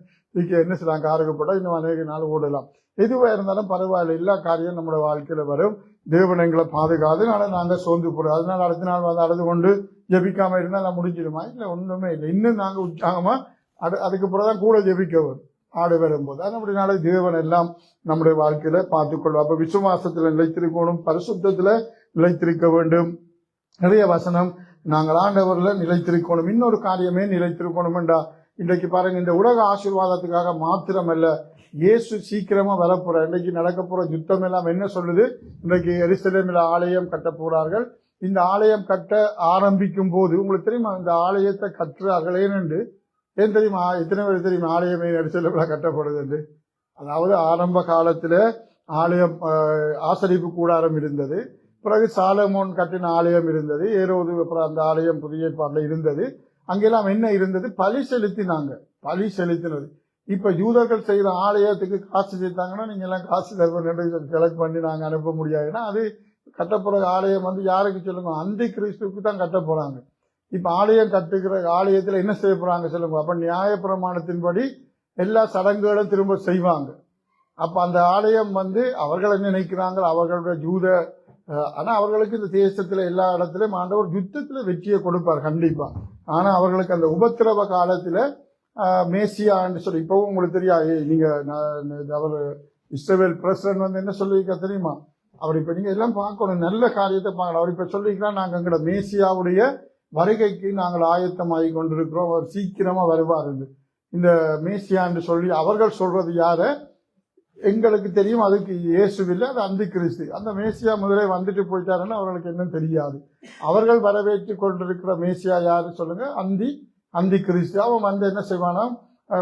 என்ன செய்யலாம், காருக்கு போட்டால் இன்னும் அநேக நாள் ஓடலாம். எதுவா இருந்தாலும் பரவாயில்ல, எல்லா காரியம் நம்மளோட வாழ்க்கையில வரும். தேவன் எங்களை பாதுகாதுனால நாங்க சோர்ந்து போறோம். அதனால அடுத்த நாள் வந்து அழுது கொண்டு ஜெபிக்காம இருந்தா நான் முடிஞ்சிடுமா? இல்லை, ஒண்ணுமே இல்லை. இன்னும் நாங்க உற்சாகமா அதுக்கு பிறகுதான் கூட ஜெபிக்க வரும் ஆடு வரும்போது. அப்படினால தேவன் எல்லாம் நம்முடைய வாழ்க்கையில பார்த்துக்கொள்வோம். அப்ப விசுவாசத்துல நிலைத்திருக்கணும், பரிசுத்தத்துல நிலைத்திருக்க வேண்டும். நிறைய வசனம் நாங்கள் ஆண்டவர்ல நிலைத்திருக்கணும். இன்னொரு காரியமே நிலைத்திருக்கணும் என்றா, இன்றைக்கு பாருங்க, இந்த உலக ஆசீர்வாதத்துக்காக மாத்திரமல்ல, இயேசு சீக்கிரமா வரப்போற, இன்றைக்கு நடக்க போற யுத்தம் எல்லாம் என்ன சொல்லுது? இன்றைக்கு எருசலேமில் ஆலயம் கட்ட போறார்கள். இந்த ஆலயம் கட்ட ஆரம்பிக்கும் போது உங்களுக்கு தெரியுமா, இந்த ஆலயத்தை கட்டுறார்கள் ஏனென்று ஏன் தெரியுமா? எத்தனை பேர் தெரியுமா ஆலயமே எருசலேமில் கட்டப்படுது என்று? அதாவது ஆரம்ப காலத்துல ஆலயம் ஆசரிப்பு கூடாரம் இருந்தது. பிறகு சாலமோன் கட்டின ஆலயம் இருந்தது. ஏரோது அப்புறம் அந்த ஆலயம் புதிய ஏற்பாடுல இருந்தது. அங்கெல்லாம் என்ன இருந்தது? பலி செலுத்தினாங்க. பலி செலுத்தினது. இப்ப யூதர்கள் செய்யற ஆலயத்துக்கு காசு சேர்த்தாங்கன்னா நீங்க எல்லாம் காசு செலக்ட் பண்ணி நாங்க அனுப்ப முடியாதுன்னா, அது கட்டப்போற ஆலயம் வந்து யாருக்கு சொல்லுங்க? அந்தி கிறிஸ்துவுக்கு தான் கட்ட போறாங்க. இப்ப ஆலயம் கட்டுகிற ஆலயத்துல என்ன செய்ய போறாங்க சொல்லுங்க? அப்ப நியாய பிரமாணத்தின்படி எல்லா சடங்குகளும் திரும்ப செய்வாங்க. அப்ப அந்த ஆலயம் வந்து அவர்கள் என்ன நினைக்கிறாங்க? அவர்களுடைய யூத, ஆனா அவர்களுக்கு இந்த தேசத்துல எல்லா இடத்துலயும் ஆண்டவர் யுத்தத்துல வெற்றியை கொடுப்பார் கண்டிப்பா. ஆனா அவர்களுக்கு அந்த உபத்திரவ காலத்துல மேசியான்னு சொல்லி, இப்பவும் உங்களுக்கு தெரியாது, நீங்க அவர் இஸ்ரவேல் பிரசிடன்ட் வந்து என்ன சொல்லியிருக்க தெரியுமா? அவர் இப்ப நீங்க எல்லாம் பார்க்கணும், நல்ல காரியத்தை பார்க்கலாம். அவர் இப்ப சொல்லிக்கலாம், நாங்க எங்களோட மேசியாவுடைய வருகைக்கு நாங்கள் ஆயத்தமாகி கொண்டிருக்கிறோம், அவர் சீக்கிரமா வருவார் என்று. இந்த மேசியான்னு சொல்லி அவர்கள் சொல்றது யார எங்களுக்கு தெரியும், அதுக்கு இயேசுவில்லை, அது அந்தி கிறிஸ்து. அந்த மேசியா முதலே வந்துட்டு போயிட்டாருன்னு அவர்களுக்கு என்ன தெரியாது. அவர்கள் வரவேற்று கொண்டிருக்கிற மேசியா யாரு சொல்லுங்க? அந்தி கிறிஸ்து. அவன் வந்து என்ன செய்வானா,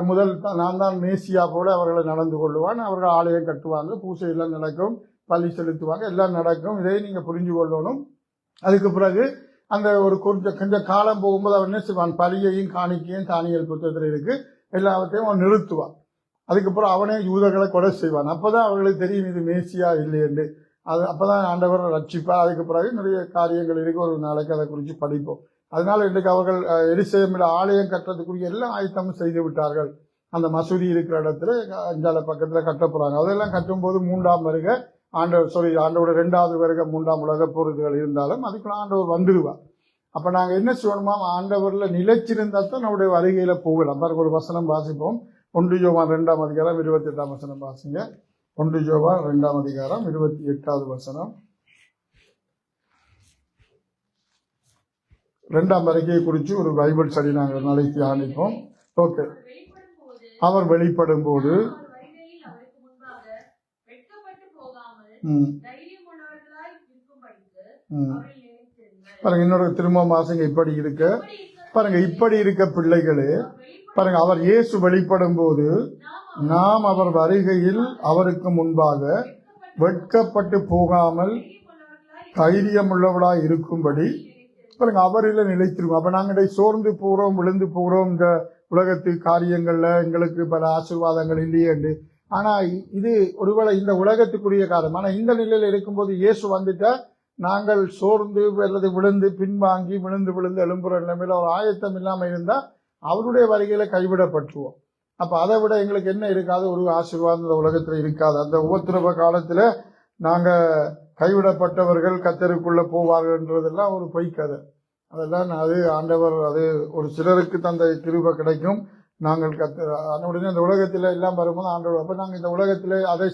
முதல் நான் தான் மேசியா போல அவர்களை நடந்து கொள்ளுவான். அவர்கள் ஆலயம் கட்டுவாங்க, பூசை எல்லாம் நடக்கும், பள்ளி செலுத்துவாங்க, எல்லாம் நடக்கும். இதை நீங்க புரிஞ்சு கொள்ளணும். அதுக்கு பிறகு அந்த ஒரு கொஞ்சம் காலம் போகும்போது அவன் என்ன செய்வான்? பலியையும் காணிக்கையும் தானியல் புத்தகத்தில் இருக்கு, எல்லாவற்றையும் அவன் நிறுத்துவான். அதுக்கப்புறம் அவனே யூதர்களை கொலை செய்வான். அப்பதான் அவர்களுக்கு தெரியும் இது மேசியா இல்லையென்று. அது அப்பதான் ஆண்டவர் ரட்சிப்பா. அதுக்கு பிறகு நிறைய காரியங்கள் இருக்கு, ஒரு நாளைக்கு அதை குறித்து படிப்போம். அதனால இன்றைக்கு அவர்கள் எருசலேமில் ஆலயம் கட்டுறதுக்குரிய எல்லா ஆயத்தமும் செய்து விட்டார்கள். அந்த மசூதி இருக்கிற இடத்துல அஞ்சால பக்கத்துல கட்ட போறாங்க. அதெல்லாம் கட்டும்போது மூன்றாம் வருகை ஆண்டவோட 2வது வருகை, 3ஆம் உலக போர்கள் இருந்தாலும் அதுக்குள்ள ஆண்டவர் வந்துடுவார். அப்ப நாங்க என்ன சொல்லணுமா? ஆண்டவர்ல நிலைச்சிருந்தா தான் நம்முடைய வருகையில போகலாம். பாருங்க, ஒரு வசனம் வாசிப்போம். 1 யோவான் 2ஆம் அதிகாரம் 28ஆம் வசனம் வாசிங்க. 1 யோவான் 2ஆம் அதிகாரம் 28வது வசனம். 2ஆம் வருகையை குறித்து ஒரு பைபிள் ஸ்டடி நாங்கள் நாளைக்கு தியானிப்போம். ஓகே. அவர் வெளிப்படும் போது பாருங்க, இன்னொரு திரும்ப மாசங்க இப்படி இருக்க பாருங்க, இப்படி இருக்க பிள்ளைகளே பாருங்க, அவர் இயேசு வெளிப்படும் போது நாம் அவர் வருகையில் அவருக்கு முன்பாக வெட்கப்பட்டு போகாமல் தைரியம் உள்ளவளாய் இருக்கும்படி பாருங்க அவரில நிலைத்திருக்கும். அப்ப நாங்க சோர்ந்து போறோம், விழுந்து போறோம், இந்த உலகத்து காரியங்கள்ல எங்களுக்கு பல ஆசீர்வாதங்கள் இல்லையே. ஆனா இது ஒருவேளை இந்த உலகத்துக்குரிய காரணம். ஆனா இந்த நிலையில இருக்கும்போது இயேசு வந்துட்டா நாங்கள் சோர்ந்து அல்லது விழுந்து பின்வாங்கி விழுந்து எழும்புற நிலைமையில ஒரு ஆயத்தம் இல்லாம இருந்தா அவருடைய வருகையில கைவிடப்பட்டுருவோம். அப்ப அதை விட எங்களுக்கு என்ன இருக்காது? ஒரு ஆசீர்வாதம் இந்த உலகத்துல இருக்காது. அந்த உபத்திரவ காலத்துல நாங்க கைவிடப்பட்டவர்கள் கத்தருக்குள்ள போவார்கள்ன்றதெல்லாம் ஒரு பொய் கதை. அதெல்லாம் அது ஆண்டவர், அது ஒரு சிலருக்கு தந்த கிருபை கிடைக்கும். நாங்கள் உடனே அந்த உலகத்துல எல்லாம் வரும்போது ஆண்டவர், அப்ப நாங்க இந்த உலகத்துல அதை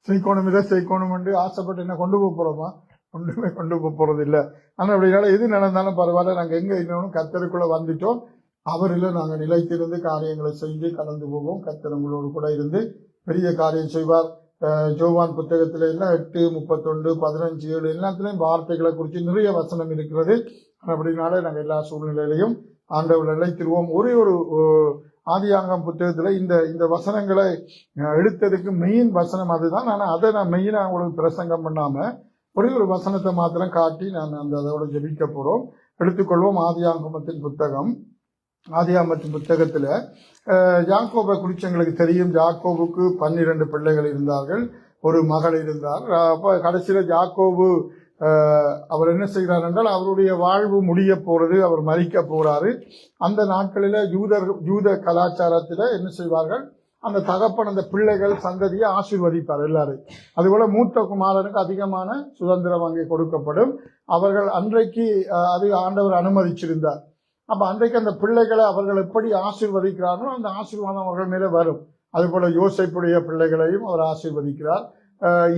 செய்யணும் இதை செய்யணும் என்று ஆசைப்பட்டு என்ன கொண்டு போறோமா? ஒன்றுமே கொண்டு போறது இல்லை. ஆனா அப்படினால எது நடந்தாலும் பரவாயில்ல, நாங்க எங்க இன்னொன்னு கத்தருக்குள்ள வந்துட்டோம், அவரில் நாங்க நிலைத்திருந்து காரியங்களை செஞ்சு கடந்து போவோம். கத்தர் உங்களோடு கூட இருந்து பெரிய காரியம் செய்வார். யோவான் புத்தகத்துல எல்லாம் 8:31, 15:7 எல்லாத்துலயும் வார்த்தைகளை குறித்து நிறைய வசனம் இருக்கிறது. அப்படினால நாங்க எல்லா சூழ்நிலையிலையும் ஆண்டவர் நிலைத்திருவோம். ஒரே ஒரு ஆதியாகமம் புத்தகத்துல இந்த வசனங்களை எடுத்ததுக்கு மெயின் வசனம் அதுதான். ஆனா அதை நான் மெயினா உங்களுக்கு பிரசங்கம் பண்ணாம ஒரே ஒரு வசனத்தை மாத்திரம் காட்டி நான் அதோட ஜெபிக்க போறோம். எடுத்துக்கொள்வோம். ஆதியாகமத்தின் புத்தகம் ஆதியாகமத்தின் புத்தகத்துல யாக்கோபை குறித்து எங்களுக்கு தெரியும். யாக்கோபுக்கு 12 பிள்ளைகள் இருந்தார்கள், ஒரு மகள் இருந்தார். அப்ப கடைசியில யாக்கோபு அவர் என்ன செய்கிறார் என்றால் அவருடைய வாழ்வு முடிய போறது, அவர் மரிக்க போறாரு. அந்த நாட்களில யூத கலாச்சாரத்தில என்ன செய்வார்கள், அந்த தகப்பன் அந்த பிள்ளைகள் சந்ததியை ஆசீர்வதிப்பார் எல்லாரும். அதுபோல மூத்த குமாரனுக்கு அதிகமான சுதந்திரம் அங்கே கொடுக்கப்படும். அவர்கள் அன்றைக்கு அது ஆண்டவர் அனுமதிச்சிருந்தார். அப்ப அன்றைக்கு அந்த பிள்ளைகளை அவர்கள் எப்படி ஆசீர்வதிக்கிறார்களோ அந்த ஆசீர்வாதம் அவர்கள் மேலே வரும். அதுபோல யோசேப்புடைய பிள்ளைகளையும் அவர் ஆசீர்வதிக்கிறார்.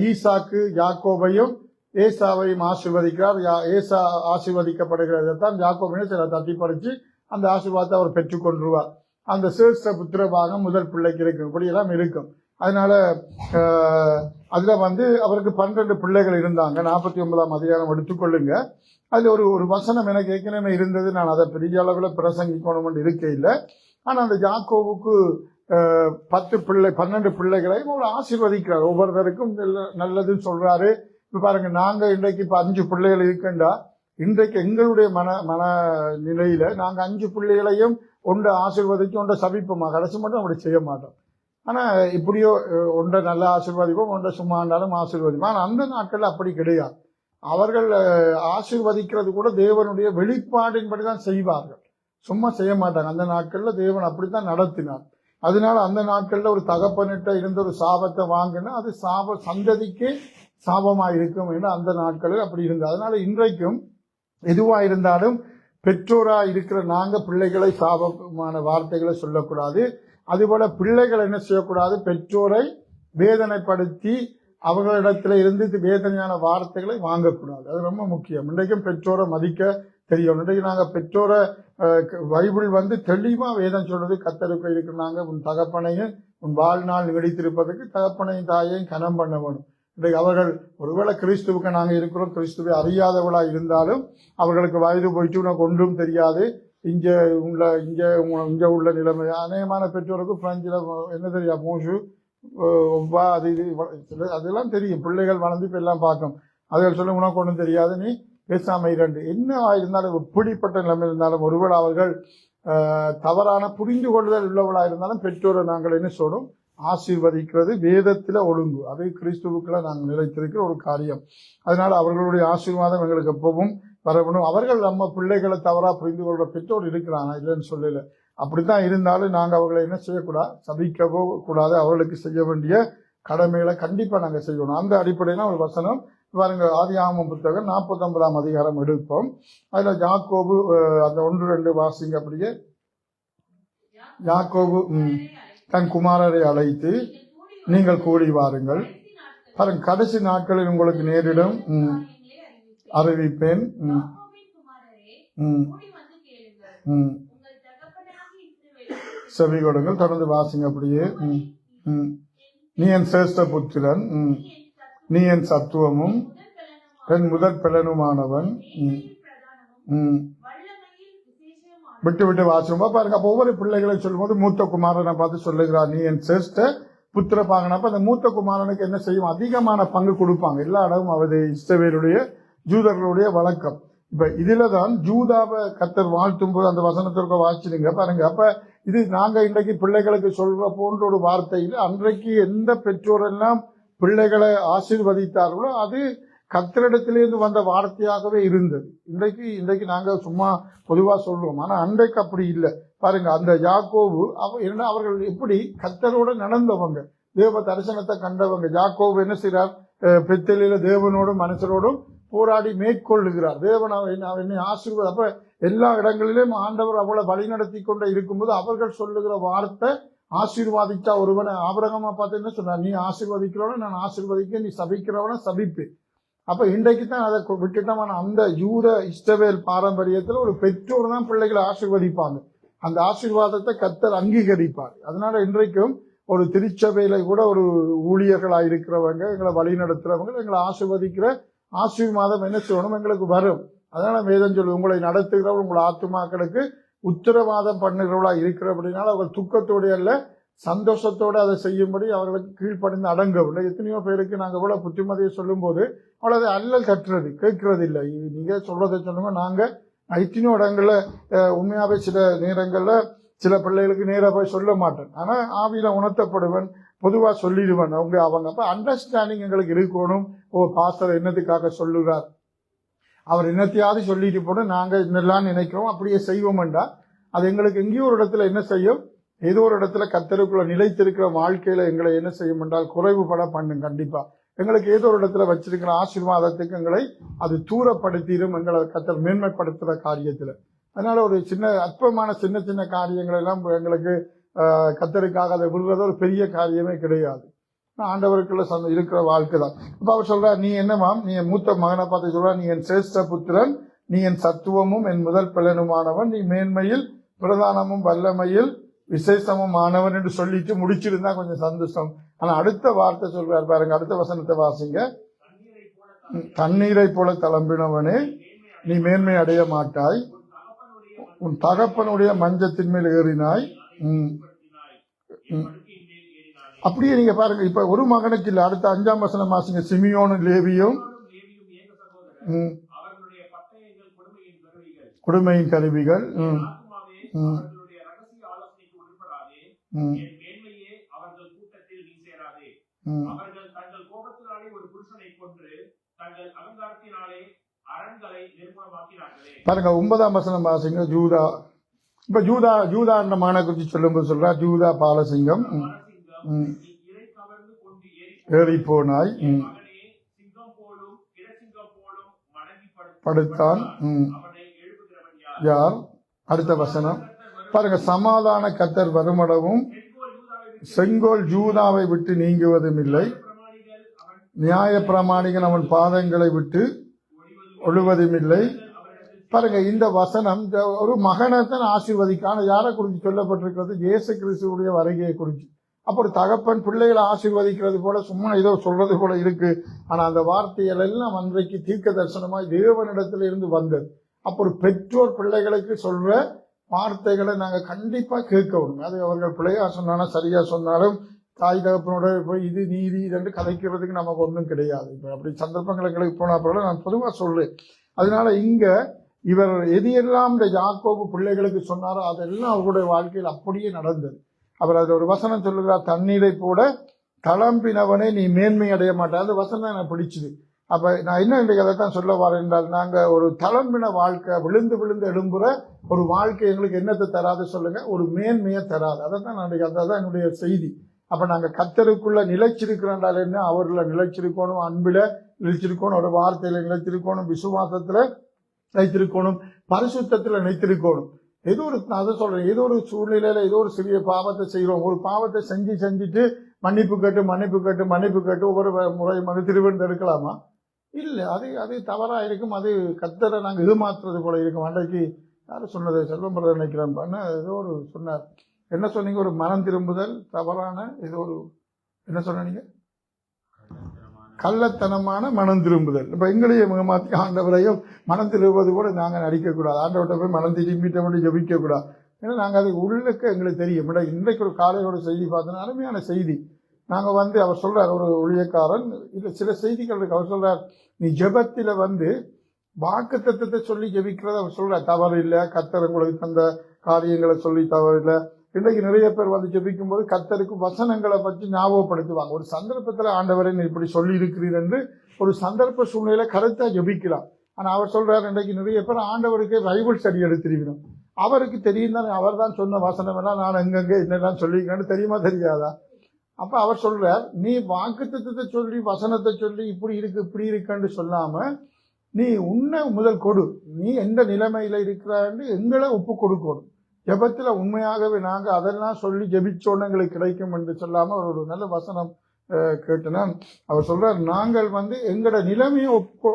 ஈசாக்கு யாக்கோபையும் ஏசாவையும் ஆசீர்வதிக்கிறார். ஏசா ஆசீர்வதிக்கப்படுகிறதான் யாக்கோபையும் சில தட்டி பறிச்சு அந்த ஆசீர்வாதத்தை அவர் பெற்றுக்கொண்டுருவார். அந்த சிரேஷ்ட புத்திரபாகம் முதல் பிள்ளைக்கு இருக்கும், இப்படியெல்லாம் இருக்கும். அதனால அதுல அவருக்கு 12 பிள்ளைகள் இருந்தாங்க. 49ஆம் அதிகாரம் எடுத்துக்கொள்ளுங்க. அது ஒரு வசனம் எனக்கு ஏற்கனவே இருந்தது, நான் அதை பெரிய அளவில் பிரசங்கிக்கணும் இருக்க இல்லை. ஆனா அந்த யாக்கோவுக்கு 12 பிள்ளைகளையும் அவர் ஆசீர்வதிக்கிறார். ஒவ்வொருத்தருக்கும் நல்லதுன்னு சொல்றாரு. இப்ப பாருங்க, நாங்க இன்றைக்கு இப்ப 5 பிள்ளைகள் இருக்குண்டா, இன்றைக்கு எங்களுடைய மன நிலையில நாங்க 5 பிள்ளைகளையும் ஒன்றை ஆசீர்வதிக்கும், ஒன்றை சபிப்போமா? கடைசி மட்டும் அப்படி செய்ய மாட்டோம். ஆனா இப்படியோ ஒன்றை நல்லா ஆசீர்வதிப்போம், ஒன்றை சும்மா இருந்தாலும் ஆசீர்வதிப்போம். ஆனா அந்த நாட்கள் அப்படி கிடையாது. அவர்கள் ஆசீர்வதிக்கிறது கூட தேவனுடைய வெளிப்பாடின்படிதான் செய்வார்கள், சும்மா செய்ய மாட்டாங்க. அந்த நாட்கள்ல தேவன் அப்படித்தான் நடத்தினார். அதனால அந்த நாட்கள்ல ஒரு தகப்பனிட்ட இருந்த ஒரு சாபத்தை வாங்கினா அது சந்ததிக்கு சாபமா இருக்கும் என்று அந்த நாட்களில் அப்படி இருந்தது. அதனால இன்றைக்கும் எதுவா இருந்தாலும் பெற்றோரா இருக்கிற நாங்க பிள்ளைகளை சாபமான வார்த்தைகளை சொல்லக்கூடாது. அதுபோல பிள்ளைகள் என்ன செய்யக்கூடாது, பெற்றோரை வேதனைப்படுத்தி அவர்களிடத்துல இருந்து வேதனையான வார்த்தைகளை வாங்கக்கூடாது. அது ரொம்ப முக்கியம். இன்றைக்கும் பெற்றோரை மதிக்க தெரியும். இன்றைக்கு நாங்க பெற்றோரை பைபிள் தெளிவா வேதம் சொல்றது, கத்தருக்கு இருக்கிறாங்க உன் தகப்பனையும் உன் வாழ்நாள் நீடித்திருப்பதற்கு தகப்பனையும் தாயையும் கனம் பண்ண வேணும். இன்றைக்கு அவர்கள் ஒருவேளை கிறிஸ்துவுக்கு நாங்க இருக்கிறோம், கிறிஸ்துவை அறியாதவளா இருந்தாலும் அவர்களுக்கு வயது போயிட்டு உனக்கு ஒன்றும் தெரியாது, இங்க உள்ள நிலைமை. அநேகமான பெற்றோருக்கு பிரெஞ்சில் என்ன தெரியா, மூசு ஒவ்வா அது இது அதெல்லாம் தெரியும். பிள்ளைகள் வளர்ந்து இப்ப எல்லாம் பார்க்கும். அதுகள் சொல்ல உனக்கு ஒன்றும் தெரியாது, நீ பேசாம இரண்டு. என்ன இருந்தாலும் எப்படிப்பட்ட நிலைமை இருந்தாலும் ஒருவேளை அவர்கள் தவறான புரிந்து கொள்ளுதல் உள்ளவளா இருந்தாலும் பெற்றோரை நாங்கள் என்ன சொல்றோம், ஆசீர்வதிக்கிறது வேதத்துல ஒழுங்கு. அது கிறிஸ்துவுக்குள்ள நாங்கள் நிலைத்திருக்கிற ஒரு காரியம். அதனால அவர்களுடைய ஆசீர்வாதம் எங்களுக்கு எப்பவும் வரணும். அவர்கள் நம்ம பிள்ளைகளை தவறா புரிந்து கொள்ற பெற்றோர் இருக்கிறாங்க, இல்லைன்னு சொல்லல. அப்படித்தான் இருந்தாலும் நாங்க அவர்களை என்ன செய்யக்கூடாது, சபிக்கவோ கூடாது. அவர்களுக்கு செய்ய வேண்டிய கடமைகளை கண்டிப்பா நாங்க செய்யணும். அந்த அடிப்படையில ஒரு வசனம் பாருங்க, ஆதியாகமம் புத்தகம் 49ஆம் அதிகாரம் எடுப்போம். அதுல யாக்கோபு அந்த 1-2 வாசிங்க. அப்படியே யாக்கோபு தன் குமாரரை அழைத்து நீங்கள் கூடி வாருங்கள், பாருங்க கடைசி நாட்களில் உங்களுக்கு நேரிடும் அறிவிப்பேன். செவி கொடுங்கள். தொடர்ந்து வாசிங்க. அப்படியே நீ என் சிரேஷ்ட புத்திரன், நீ என் சத்துவமும் என் முதற் பலனுமானவன். விட்டு விட்டு வாசிப்பா பாருங்க. அப்ப ஒவ்வொரு பிள்ளைகளை சொல்லும் போது மூத்த குமாரனை பார்த்து சொல்லுகிறார், நீ என் சிரேஷ்ட புத்திர பாகனப்ப அந்த மூத்த குமாரனுக்கு என்ன செய்யும், அதிகமான பங்கு கொடுப்பாங்க. எல்லா இடமும் அவரு இஸ்ரவேலுடைய ஜூதர்களுடைய வழக்கம். இப்ப இதுலதான் ஜூதாவை கர்த்தர் வாழ்த்தும் போது அந்த வசனத்திற்கு வாசிச்சுங்க பாருங்க. அப்ப இது நாங்க இன்றைக்கு பிள்ளைகளுக்கு சொல்ற போன்ற ஒரு வார்த்தையில் அன்றைக்கு எந்த பெற்றோரெல்லாம் பிள்ளைகளை ஆசீர்வதித்தார்களோ அது கர்த்தரிடத்திலிருந்து வந்த வார்த்தையாகவே இருந்தது. இன்றைக்கு நாங்க சும்மா பொதுவா சொல்றோம், ஆனா அன்றைக்கு அப்படி இல்லை. பாருங்க, அந்த யாக்கோபு அவர்கள் எப்படி கர்த்தரோட நடந்தவங்க, தேவ தரிசனத்தை கண்டவங்க. யாக்கோபு என்ன செய்றார், பெத்தேலில தேவனோடும் மனுஷரோடும் போராடி மேற்கொள்ளுகிறார். தேவன் என்னை ஆசீர்வாத. அப்ப எல்லா இடங்களிலும் ஆண்டவர் அவளை வழி நடத்தி கொண்டு இருக்கும்போது அவர்கள் சொல்லுகிற வார்த்தை ஆசீர்வாதிச்சா ஒருவனை. ஆபிரகாமை பார்த்து என்ன சொன்னார், நீ ஆசீர்வதிக்கிறவன நான் ஆசீர்வதிக்க, நீ சபிக்கிறவன சபிப்பேன். அப்ப இன்றைக்கு தான் அதை விட்டுட்டமான அந்த யூத இஸ்ரவேல் பாரம்பரியத்துல ஒரு பெற்றோர் தான் பிள்ளைகளை ஆசீர்வதிப்பாங்க. அந்த ஆசீர்வாதத்தை கர்த்தர் அங்கீகரிப்பார். அதனால இன்றைக்கும் ஒரு திருச்சபையில கூட ஒரு ஊழியர்களா இருக்கிறவங்க, எங்களை வழி நடத்துறவங்க எங்களை ஆசீர்வதிக்கிற ஆசீர்வாதம் என்ன செய்யணும், எங்களுக்கு வரும். அதனால வேதம் சொல்லு, உங்களை நடத்துகிறவர்கள் உங்கள் ஆத்துமாக்களுக்கு உத்தரவாதம் பண்ணுகிறவர்களா இருக்கிற அப்படின்னால அவர்கள் துக்கத்தோடு அல்ல சந்தோஷத்தோடு அதை செய்யும்படி அவர்களுக்கு கீழ்ப்படிந்து அடங்கவில்லை. எத்தனையோ பேருக்கு நாங்க இவ்வளவு புத்திமதியை சொல்லும் போது அவ்வளவு அல்லல் கட்டுறது கேட்கறது இல்லை. நீங்க சொல்றதை சொல்லுங்க, நாங்க எத்தனையோ இடங்கள்ல உண்மையாவே சில நேரங்கள்ல சில பிள்ளைகளுக்கு நேராக போய் சொல்ல மாட்டேன், ஆனா ஆவியில உணர்த்தப்படுவன், பொதுவா சொல்லிடுவேன். அவங்க அப்ப அண்டர்ஸ்டாண்டிங் எங்களுக்கு இருக்கணும். பாஸ்டர் என்னத்துக்காக சொல்லுறார், அவர் என்னத்தையாவது சொல்லிட்டு போட்டு நாங்க என்னெல்லாம் நினைக்கிறோம் அப்படியே செய்வோம்டா, அது எங்களுக்கு எங்கேயோ ஒரு இடத்துல என்ன செய்யும், ஏதோ ஒரு இடத்துல கர்த்தருக்குள்ள நிலைத்திருக்கிற வாழ்க்கையில எங்களை என்ன செய்யும் என்றால் குறைவுபட பண்ணும். கண்டிப்பா எங்களுக்கு ஏதோ ஒரு இடத்துல வச்சிருக்கிற ஆசீர்வாதத்துக்கு எங்களை அது தூரப்படுத்திடும், எங்களை கர்த்தர் மேன்மைப்படுத்துற காரியத்துல. அதனால ஒரு சின்ன அற்பமான சின்ன சின்ன காரியங்கள் எல்லாம் எங்களுக்கு கர்த்தருக்காக அதை விடுறது ஒரு பெரிய காரியமே கிடையாது. ஆண்டவருக்குள்ள இருக்கிற வாழ்க்கை தான். அப்ப அவர் சொல்ற, நீ என்னமாம், நீ என் மூத்த மகனை பார்த்து சொல்ற, நீ என் சிரேஷ்ட புத்திரன், நீ என் சத்துவமும் என் முதல் பலனுமானவன், நீ மேன்மையில் பிரதானமும் வல்லமையில் விசேஷமும் ஆனவன் என்று சொல்லிட்டு முடிச்சிருந்தா கொஞ்சம் சந்தோஷம். ஆனா அடுத்த வார்த்தை சொல்றாரு பாருங்க, அடுத்த வசனத்தை வாசிங்க. தண்ணீரை போல தளம்பினவனே நீ மேன்மை அடைய மாட்டாய், உன் தகப்பனுடைய மஞ்சத்தின் மேல் ஏறினாய். அப்படியே நீங்க பாருங்க, இப்ப ஒரு மகனுக்கு இல்ல, அடுத்த 5ஆம் வசனம் வாசிங்க. சிமியோனும் லேவியும் கொடுமையின் கருவிகள். பாருங்க 9ஆம் வசனம் வாசிங்க. ஜூதா, இப்ப ஜூதா என்ற மகனை குறித்து சொல்லும்போது சொல்றா, ஜூதா பாலசிங்கம் ஏறி போனாய் படுத்தான் யார். அடுத்த வசனம் பாருங்க, சமாதான கர்த்தர் வருமளவும் செங்கோல் ஜூதாவை விட்டு நீங்குவதும் இல்லை, நியாய பிரமாணிகன் அவன் பாதங்களை விட்டு ஒழுவதும் இல்லை. பாருங்க, இந்த வசனம் ஒரு மகனை தான் ஆசீர்வதிக்கான யாரை குறித்து சொல்லப்பட்டிருக்கிறது, இயேசு கிறிஸ்துவுடைய வருகையை குறித்து. அப்ப ஒரு தகப்பன் பிள்ளைகளை ஆசீர்வதிக்கிறது போல சும்மா ஏதோ சொல்றது போல இருக்கு. ஆனா அந்த வார்த்தைகள் எல்லாம் அன்றைக்கு தீர்க்க தரிசனமாய் தேவனிடத்துல இருந்து வந்தது. அப்ப ஒரு பெற்றோர் பிள்ளைகளுக்கு சொல்ற வார்த்தைகளை நாங்க கண்டிப்பா கேட்கணும். அது அவர்கள் பிள்ளையா சொன்னாலும் சரியா சொன்னாலும் தாய் தகப்பனோட போய் இது நீதி என்று கதைக்கிறதுக்கு நமக்கு ஒன்றும் கிடையாது. இப்ப அப்படி சந்தர்ப்பங்களுக்கு போன பிறகு நான் பொதுவா சொல்றேன். அதனால இங்க இவர் எதையெல்லாம் இந்த யாக்கோபு பிள்ளைகளுக்கு சொன்னாரோ அதெல்லாம் அவருடைய வாழ்க்கையில் அப்படியே நடந்தது. அவர் அது ஒரு வசனம் சொல்லுகிறார், தண்ணீரை போட தளம்பினவனே நீ மேன்மை அடைய மாட்டார். அந்த வசனம் தான் எனக்கு பிடிச்சது. அப்ப நான் என்ன இன்றைக்கு அதை தான் சொல்ல வரேன் என்றால், நாங்க ஒரு தளம்பின வாழ்க்கை, விழுந்து விழுந்து எழும்புற ஒரு வாழ்க்கை எங்களுக்கு என்னத்தை தராது சொல்லுங்க, ஒரு மேன்மையை தராது. அதை தான் நான் அதான் என்னுடைய செய்தி. அப்ப நாங்க கர்த்தருக்குள்ள நிலைச்சிருக்கிறோம் என்ன, அவர்ல நிலைச்சிருக்கணும், அன்பில நிலைச்சிருக்கணும், ஒரு வார்த்தையில நிலைச்சிருக்கணும், விசுவாசத்துல நிலைத்திருக்கணும், பரிசுத்தத்துல நிலைத்திருக்கணும். ஏதோ ஒரு அதை சொல்றேன், ஏதோ ஒரு சூழ்நிலையில ஏதோ ஒரு சிறிய பாவத்தை செய்யறோம், ஒரு பாவத்தை செஞ்சுட்டு மன்னிப்பு கேட்டு ஒவ்வொரு முறை திருவிழந்து எடுக்கலாமா? இல்ல, அது தவறா இருக்கும். அது கர்த்தரை நாங்க ஏமாத்துறது போல இருக்கும். அன்றைக்கு யாரும் சொன்னது, செல்வம் பிரதர் நினைக்கிறேன், ஏதோ ஒரு சொன்னார். என்ன சொன்னீங்க, ஒரு மனம் திரும்புதல் தவறான ஏதோ ஒரு என்ன சொன்னீங்க, கள்ளத்தனமான மனம் திரும்புதல். இப்ப எங்களையும் ஏமாத்தி ஆண்டவரையும் மனம் திரும்புவது கூட நாங்க நடிக்கக்கூடாது. ஆண்டவர்கிட்ட போய் மனம் திரும்பிட்ட ஜபிக்க கூடாது. ஏன்னா நாங்க அது உள்ளுக்கு எங்களுக்கு தெரியும். இன்றைக்கு ஒரு காலையோட செய்தி பார்த்தோன்னா அருமையான செய்தி. நாங்க அவர் சொல்றார், ஒரு ஊழியக்காரன், இல்ல சில செய்திகள் இருக்கு. அவர் சொல்றார், நீ ஜெபத்தில வாக்குத்தத்தத்தை சொல்லி ஜெபிக்கிறத அவர் சொல்றார், தவறு இல்லை. கர்த்தர் உங்களுக்கு தந்த காரியங்களை சொல்லி தவறு இல்லை. இன்றைக்கு நிறைய பேர் ஜெபிக்கும் போது கர்த்தருக்கு வசனங்களை பற்றி ஞாபகப்படுத்துவாங்க. ஒரு சந்தர்ப்பத்துல ஆண்டவரை நீ இப்படி சொல்லி இருக்கிறீர் என்று ஒரு சந்தர்ப்ப சூழ்நிலை கருத்தா ஜெபிக்கலாம். ஆனா அவர் சொல்றாரு, இன்றைக்கு நிறைய பேர் ஆண்டவருக்கே பைபிள் ஸ்டடி எடுத்திருக்கணும். அவருக்கு தெரியும் தானே, அவர் தான் சொன்ன வசனம் எல்லாம் நான் எங்கெங்க என்னெல்லாம் சொல்லிக்கன்னு தெரியுமா தெரியாதா? அப்ப அவர் சொல்றார், நீ வாக்குத்தத்தத்தை சொல்லி வசனத்தை சொல்லி இப்படி இருக்குன்னு சொல்லாம நீ உன்னை முதல் கொடு. நீ எந்த நிலைமையில இருக்கிறான்னு எங்களை ஒப்பு கொடுக்கணும். ஜெபத்துல உண்மையாகவே நாங்க அதெல்லாம் சொல்லி ஜெபிச்சோன்னு எங்களுக்கு கிடைக்கும் என்று சொல்லாம அவர் ஒரு நல்ல வசனம் கேட்டனா. அவர் சொல்றார், நாங்கள் எங்களோட நிலைமையை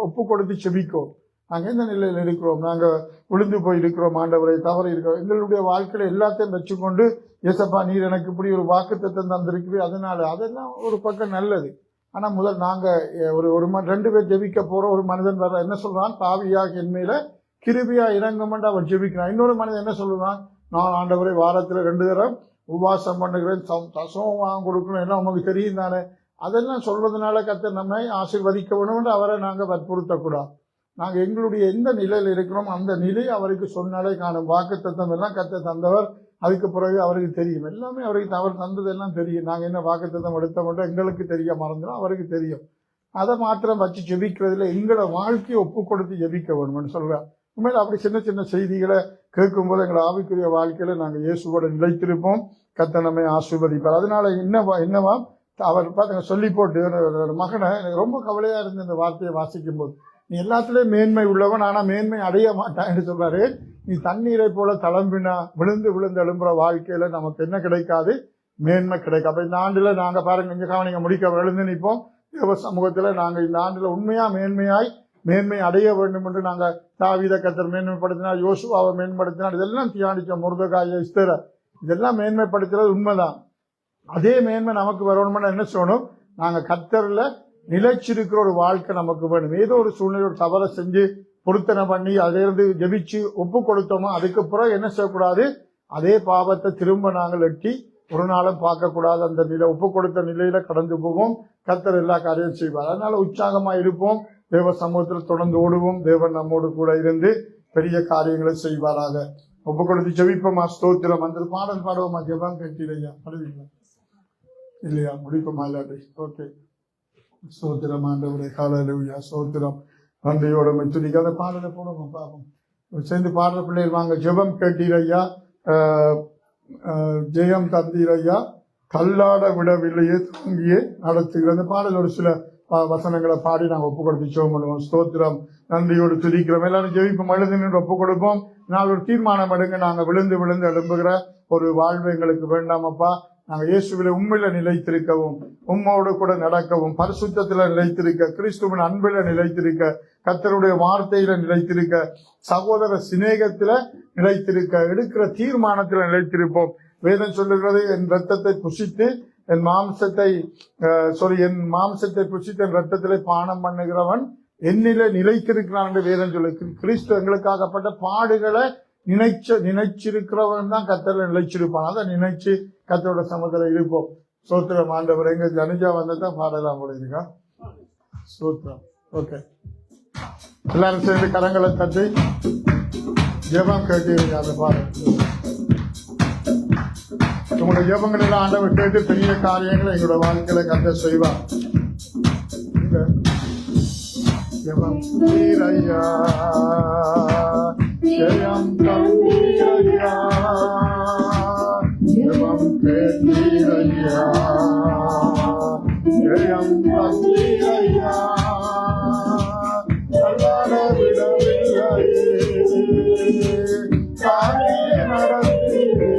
ஒப்பு கொடுத்து ஜெபிக்கோம். நாங்க எந்த நிலையில இருக்கிறோம், நாங்க விழுந்து போய் இருக்கிறோம், ஆண்டவரை தவறு இருக்கிறோம், எங்களுடைய வாழ்க்கையில எல்லாத்தையும் வச்சுக்கொண்டு ஏசப்பா நீர் எனக்கு இப்படி ஒரு வாக்குத்தத்தை தந்திருக்குது, அதனால அதெல்லாம் ஒரு பக்கம் நல்லது. ஆனா முதல் நாங்க ஒரு 2 பேர் ஜெபிக்க போறோம். ஒரு மனிதன் வர என்ன சொல்றான், பாவியாக என் மேல கிருபியா இறங்குமென்று அவர் ஜெபிக்கிறான். இன்னொரு மனிதன் என்ன சொல்லுவான், நான் ஆண்டவரை வாரத்துல 2 தடவை உபவாசம் பண்ணுகிறேன், தசம் வாங்க கொடுக்கணும், எல்லாம் உங்களுக்கு தெரியும் தானே. அதெல்லாம் சொல்றதுனால கர்த்தர் நம்மை ஆசீர்வதிக்க வேணும் என்று அவரை நாங்க வற்புறுத்தக்கூடாது. நாங்கள் எங்களுடைய எந்த நிலையில் இருக்கிறோம் அந்த நிலை அவருக்கு சொன்னாலே காணும். வாக்குத்தத்தம் எல்லாம் கத்த தந்தவர். அதுக்கு பிறகு அவருக்கு தெரியும், எல்லாமே அவருக்கு அவர் தந்தது எல்லாம் தெரியும். நாங்கள் என்ன வாக்குத்தத்தம் எடுத்த மட்டும் எங்களுக்கு தெரிய மறந்துடும், அவருக்கு தெரியும். அதை மாத்திரம் வச்சு ஜெபிக்கிறதுல எங்களோட வாழ்க்கையை ஒப்பு கொடுத்து ஜெபிக்க வேணும்னு சொல்றார். உண்மையில அப்படி சின்ன சின்ன செய்திகளை கேட்கும்போது எங்களை ஆவிக்குரிய வாழ்க்கையில நாங்கள் இயேசுவோட நிலைத்திருப்போம். கத்த நம்மை ஆசீர்வதிப்பார். அதனால என்னவா அவர் பார்த்துங்க சொல்லி போட்டு மகனை எனக்கு ரொம்ப கவலையா இருந்து இந்த வார்த்தையை வாசிக்கும் போது, நீ எல்லாத்துலயும் மேன்மை உள்ளவன் ஆனா மேன்மை அடைய மாட்டான்னு சொல்றாரு. நீ தண்ணீரை போல தளம்பினா விழுந்து விழுந்து எழும்புற வாழ்க்கையில நமக்கு என்ன கிடைக்காது, மேன்மை கிடைக்கும். அப்ப இந்த ஆண்டுல நாங்க பாருங்க இங்க கவனிங்க முடிக்க எழுந்து நிற்போம். தேவ சமூகத்துல நாங்க இந்த ஆண்டுல உண்மையா மேன்மை அடைய வேண்டும் என்று நாங்க தாவீத கர்த்தர் மேன்மைப்படுத்தினார், யோசுவாவை மேம்படுத்தினார், இதெல்லாம் தியானிச்சோம். முருதகாய இஸ்தர இதெல்லாம் மேன்மைப்படுத்துறது உண்மைதான். அதே மேன்மை நமக்கு வரணும்னு என்ன சொல்லணும், நாங்க கர்த்தர்ல நிலைச்சிருக்கிற ஒரு வாழ்க்கை நமக்கு வேணும். ஏதோ ஒரு சூழ்நிலை ஒரு தவறை செஞ்சு பொருத்தனை பண்ணி அதிலிருந்து ஜெபிச்சு ஒப்பு கொடுத்தோமோ அதுக்கு பிறகு என்ன செய்யக்கூடாது, அதே பாவத்தை திரும்ப நாங்கள் எட்டி ஒரு நாளும் பார்க்க கூடாது. அந்த நிலை ஒப்பு கொடுத்த நிலையில கடந்து போவோம். கர்த்தர் எல்லா காரியம் செய்வார். அதனால உற்சாகமா இருப்போம். தேவ சமூகத்தில் தொடர்ந்து ஓடுவோம். தேவன் நம்மோடு கூட இருந்து பெரிய காரியங்களை செய்வாராக. ஒப்பு கொடுத்து ஜெபிப்போமா, ஸ்தோத்திரம். அந்த பாடல் பாடுவோமா, ஜெபம் கேட்கலையா, பாடுவீங்களா இல்லையா, முடிப்போமா இல்லாட்டி? ஓகே. ஸ்தோத்திரம் ஆண்டவரே, ஹல்லேலூயா, ஸ்தோத்திரம். நன்றியோட துதிக்க அந்த பாடலை போடுவோம், பார்ப்போம். சேர்ந்து பாடுற பிள்ளைகள் வாங்க. ஜெபம் கேட்டீரையா, ஜெயம் தந்தீரையா, கல்லாட விடவில்லையே தாங்கியே நடத்துகிற அந்த பாடல் ஒரு சில வசனங்களை பாடி நாங்கள் ஒப்பு கொடுத்து ஜெபம் பண்ணுவோம். ஸ்தோத்திரம். நன்றியோடு துதிக்கிறோம். எல்லாரும் ஜெபிப்போம், எழுந்து நின்று ஒப்பு கொடுப்போம். நான் ஒரு தீர்மானம் எடுங்க. நாங்கள் விழுந்து விழுந்து எழும்புகிற ஒரு வாழ்வு எங்களுக்கு வேண்டாமப்பா. நாங்கள் இயேசுவில உண்மையில நிலைத்திருக்கவும், உம்மோடு கூட நடக்கவும், பரிசுத்தத்துல நிலைத்திருக்க, கிறிஸ்துவின் அன்பில நிலைத்திருக்க, கர்த்தருடைய வார்த்தையில நிலைத்திருக்க, சகோதர சிநேகத்தில நிலைத்திருக்க, எடுக்கிற தீர்மானத்தில நிலைத்திருப்போம். வேதம் சொல்லுகிறது, என் ரத்தத்தை புசித்து என் மாம்சத்தை புசித்து என் ரத்தத்திலே பானம் பண்ணுகிறவன் என்னில நிலைத்திருக்கிறான் என்று வேதம் சொல்லு. கிறிஸ்து எங்களுக்காகப்பட்ட பாடுகளை நினைச்சிருக்கிறவன் தான் கர்த்தர்ல நிலைச்சிருப்பான். அதை நினைச்சு கர்த்தரோட சமத்துல இருப்போம். சோத்திரம் ஆண்டவர். எங்க ஜனிஜா வந்ததான் பாடலாம் போல இருக்கா. சோத்திரம். ஓகே, எல்லாரும் சேர்ந்து கரங்களை தட்டி ஜெபம் கேட்டீங்க. அந்த பாடல் உங்களுடைய ஜெபங்கள் எல்லாம் ஆண்டவர் கேட்டு பெரிய காரியங்களை எங்களோட வாழ்க்கையில கர்த்தர் செய்வார். ஜெபம் தீரையா, ஜெயம் தந்தீரையா, ஜெபம் கேட்டீரையா, ஜெயம் தந்தீரையா, கல்லாட விடவில்லையே தாங்கியே நடத்தீரே,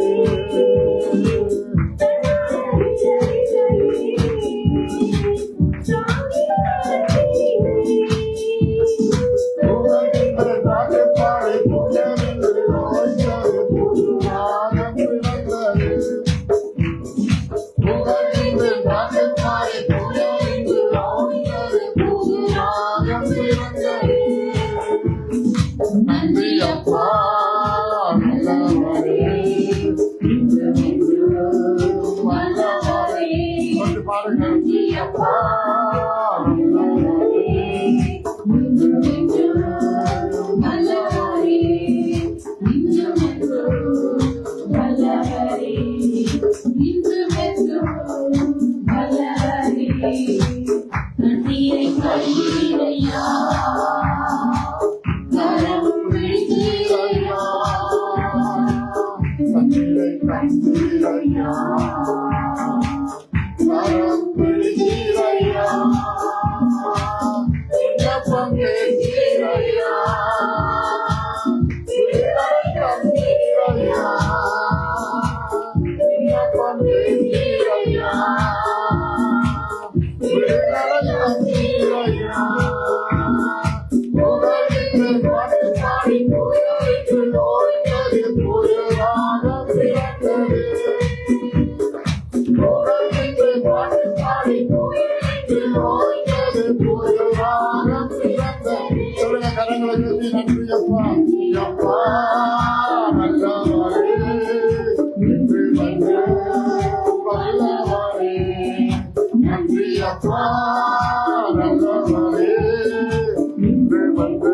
நன்றி அப்பா, நல்லவரே, இன்று வந்து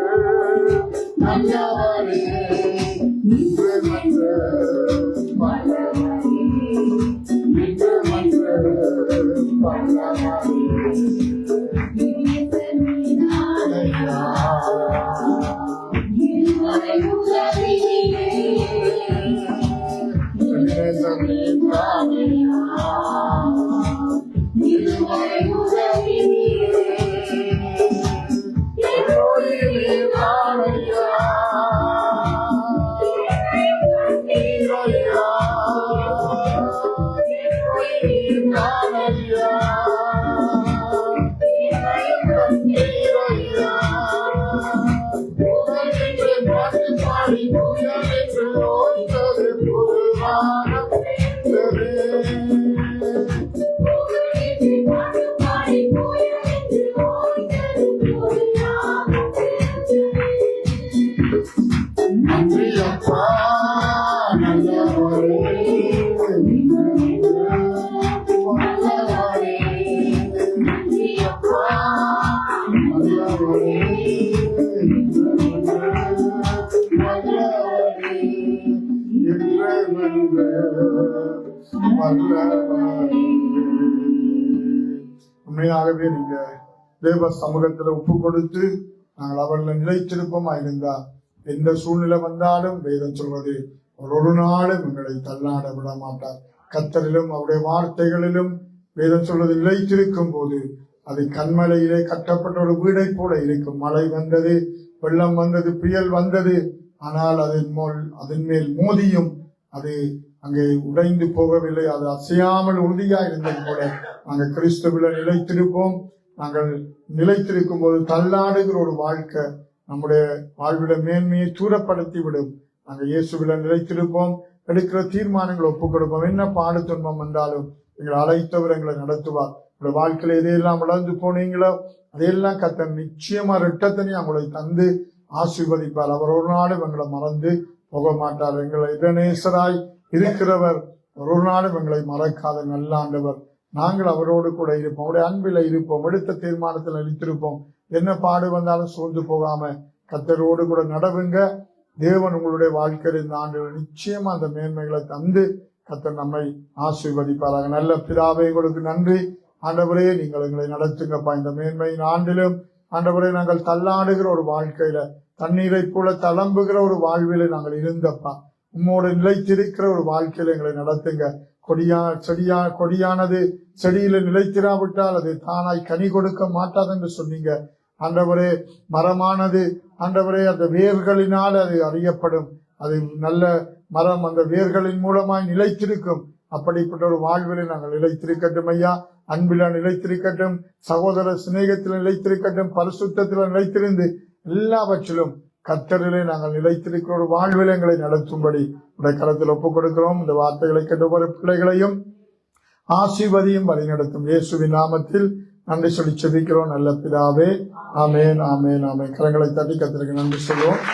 உண்மையாகவே நீங்க தேவ சமூகத்துல ஒப்பு கொடுத்து நாங்கள் அவர்களை நிலைத்திருப்போமா இருந்தா எந்த சூழ்நிலை வந்தாலும் வேதம் சொல்வது ஒரு நாளும் எங்களை தள்ளாட விட மாட்டார். கர்த்தரிலும் அவருடைய வார்த்தைகளிலும் வேதம் சொல்வது நிலைத்திருக்கும் போது அது கண்மலையிலே கட்டப்பட்ட ஒரு வீடை போல இருக்கும். மழை வந்தது, வெள்ளம் வந்தது, புயல் வந்தது, ஆனால் அதன் மேல் மோதியும் அது அங்கே உடைந்து போகவில்லை. அது அசையாமல் உறுதியா இருந்தது போல நாங்கள் கிறிஸ்துவில நிலைத்திருப்போம். நாங்கள் நிலைத்திருக்கும் போது தள்ளாடுகிற ஒரு வாழ்க்கை நம்முடைய வாழ்விட மேன்மையை தூரப்படுத்தி விடும். நாங்கள் இயேசுவில நிலைத்திருப்போம். எடுக்கிற தீர்மானங்களை ஒப்புக் கொடுப்போம். என்ன பாடு துன்பம் வந்தாலும் எங்களை அழைத்தவர் எங்களை நடத்துவார். உங்களுடைய வாழ்க்கையில எதையெல்லாம் இழந்து போனீங்களோ அதையெல்லாம் கர்த்தர் நிச்சயமா இரட்டத்தனையும் அவங்களை தந்து ஆசீர்வதிப்பார். அவர் ஒரு நாளும் எங்களை மறந்து போக மாட்டார். எங்களை இதநேசராய் இருக்கிறவர் ஒரு நாளும் எங்களை மறக்காத நல்ல ஆண்டவர். நாங்கள் அவரோடு கூட இருப்போம், அவருடைய அன்பில இருப்போம், எடுத்த தீர்மானத்தில் நிலைத்திருப்போம். என்ன பாடு வந்தாலும் சோர்ந்து போகாம கர்த்தரோடு கூட நடவுங்க. தேவன் உங்களுடைய வாழ்க்கையில் இந்த ஆண்டுகள் நிச்சயமா அந்த மேன்மைகளை தந்து கர்த்தர் நம்மை ஆசீர்வதிப்பாராக. நல்ல பிதாவே, உங்களுக்கு நன்றி ஆண்டவரே. நீங்கள் எங்களை நடத்துங்கப்பா இந்த மேன்மையின் ஆண்டிலும். ஆண்டவரே, நாங்கள் தள்ளாடுகிற ஒரு வாழ்க்கையில தண்ணீரை போல தளம்புகிற ஒரு வாழ்வில நாங்கள் இருந்தப்பா, உம்மோடு நிலைத்திருக்கிற ஒரு வாழ்க்கையில எங்களை நடத்துங்க. கொடியானது செடியில நிலைத்திராவிட்டால் அது தானாய் கனி கொடுக்க மாட்டாது என்று சொன்னீங்க ஆண்டவரே. மரமானது ஆண்டவரே அந்த வேர்களினால் அது அறியப்படும். அது நல்ல மரம் அந்த வேர்களின் மூலமாய் நிலைத்திருக்கும். அப்படிப்பட்ட ஒரு வாழ்விலை நாங்கள் நிலைத்திருக்கட்டும் ஐயா. அன்பில நிலைத்திருக்கட்டும், சகோதர சிநேகத்தில் நிலைத்திருக்கட்டும், பரிசுத்தத்தில் நிலைத்திருந்து எல்லாவற்றிலும் கர்த்தரிலே நாங்கள் நிலைத்திருக்கிற ஒரு வாழ்வில் எங்களை நடத்தும்படி உடைய கரத்தில் ஒப்புக் கொடுக்கிறோம். இந்த வார்த்தைகளை கேட்ட ஒவ்வொரு பிள்ளைகளையும் ஆசீர்வதியும் வழி நடத்தும் இயேசுவின் நாமத்தில் நன்றி சொல்லி செபிக்கிறோம் நல்ல பிதாவே. ஆமேன், ஆமேன், ஆமேன். கரங்களை தட்டி கர்த்தருக்கு நன்றி சொல்லுவோம்.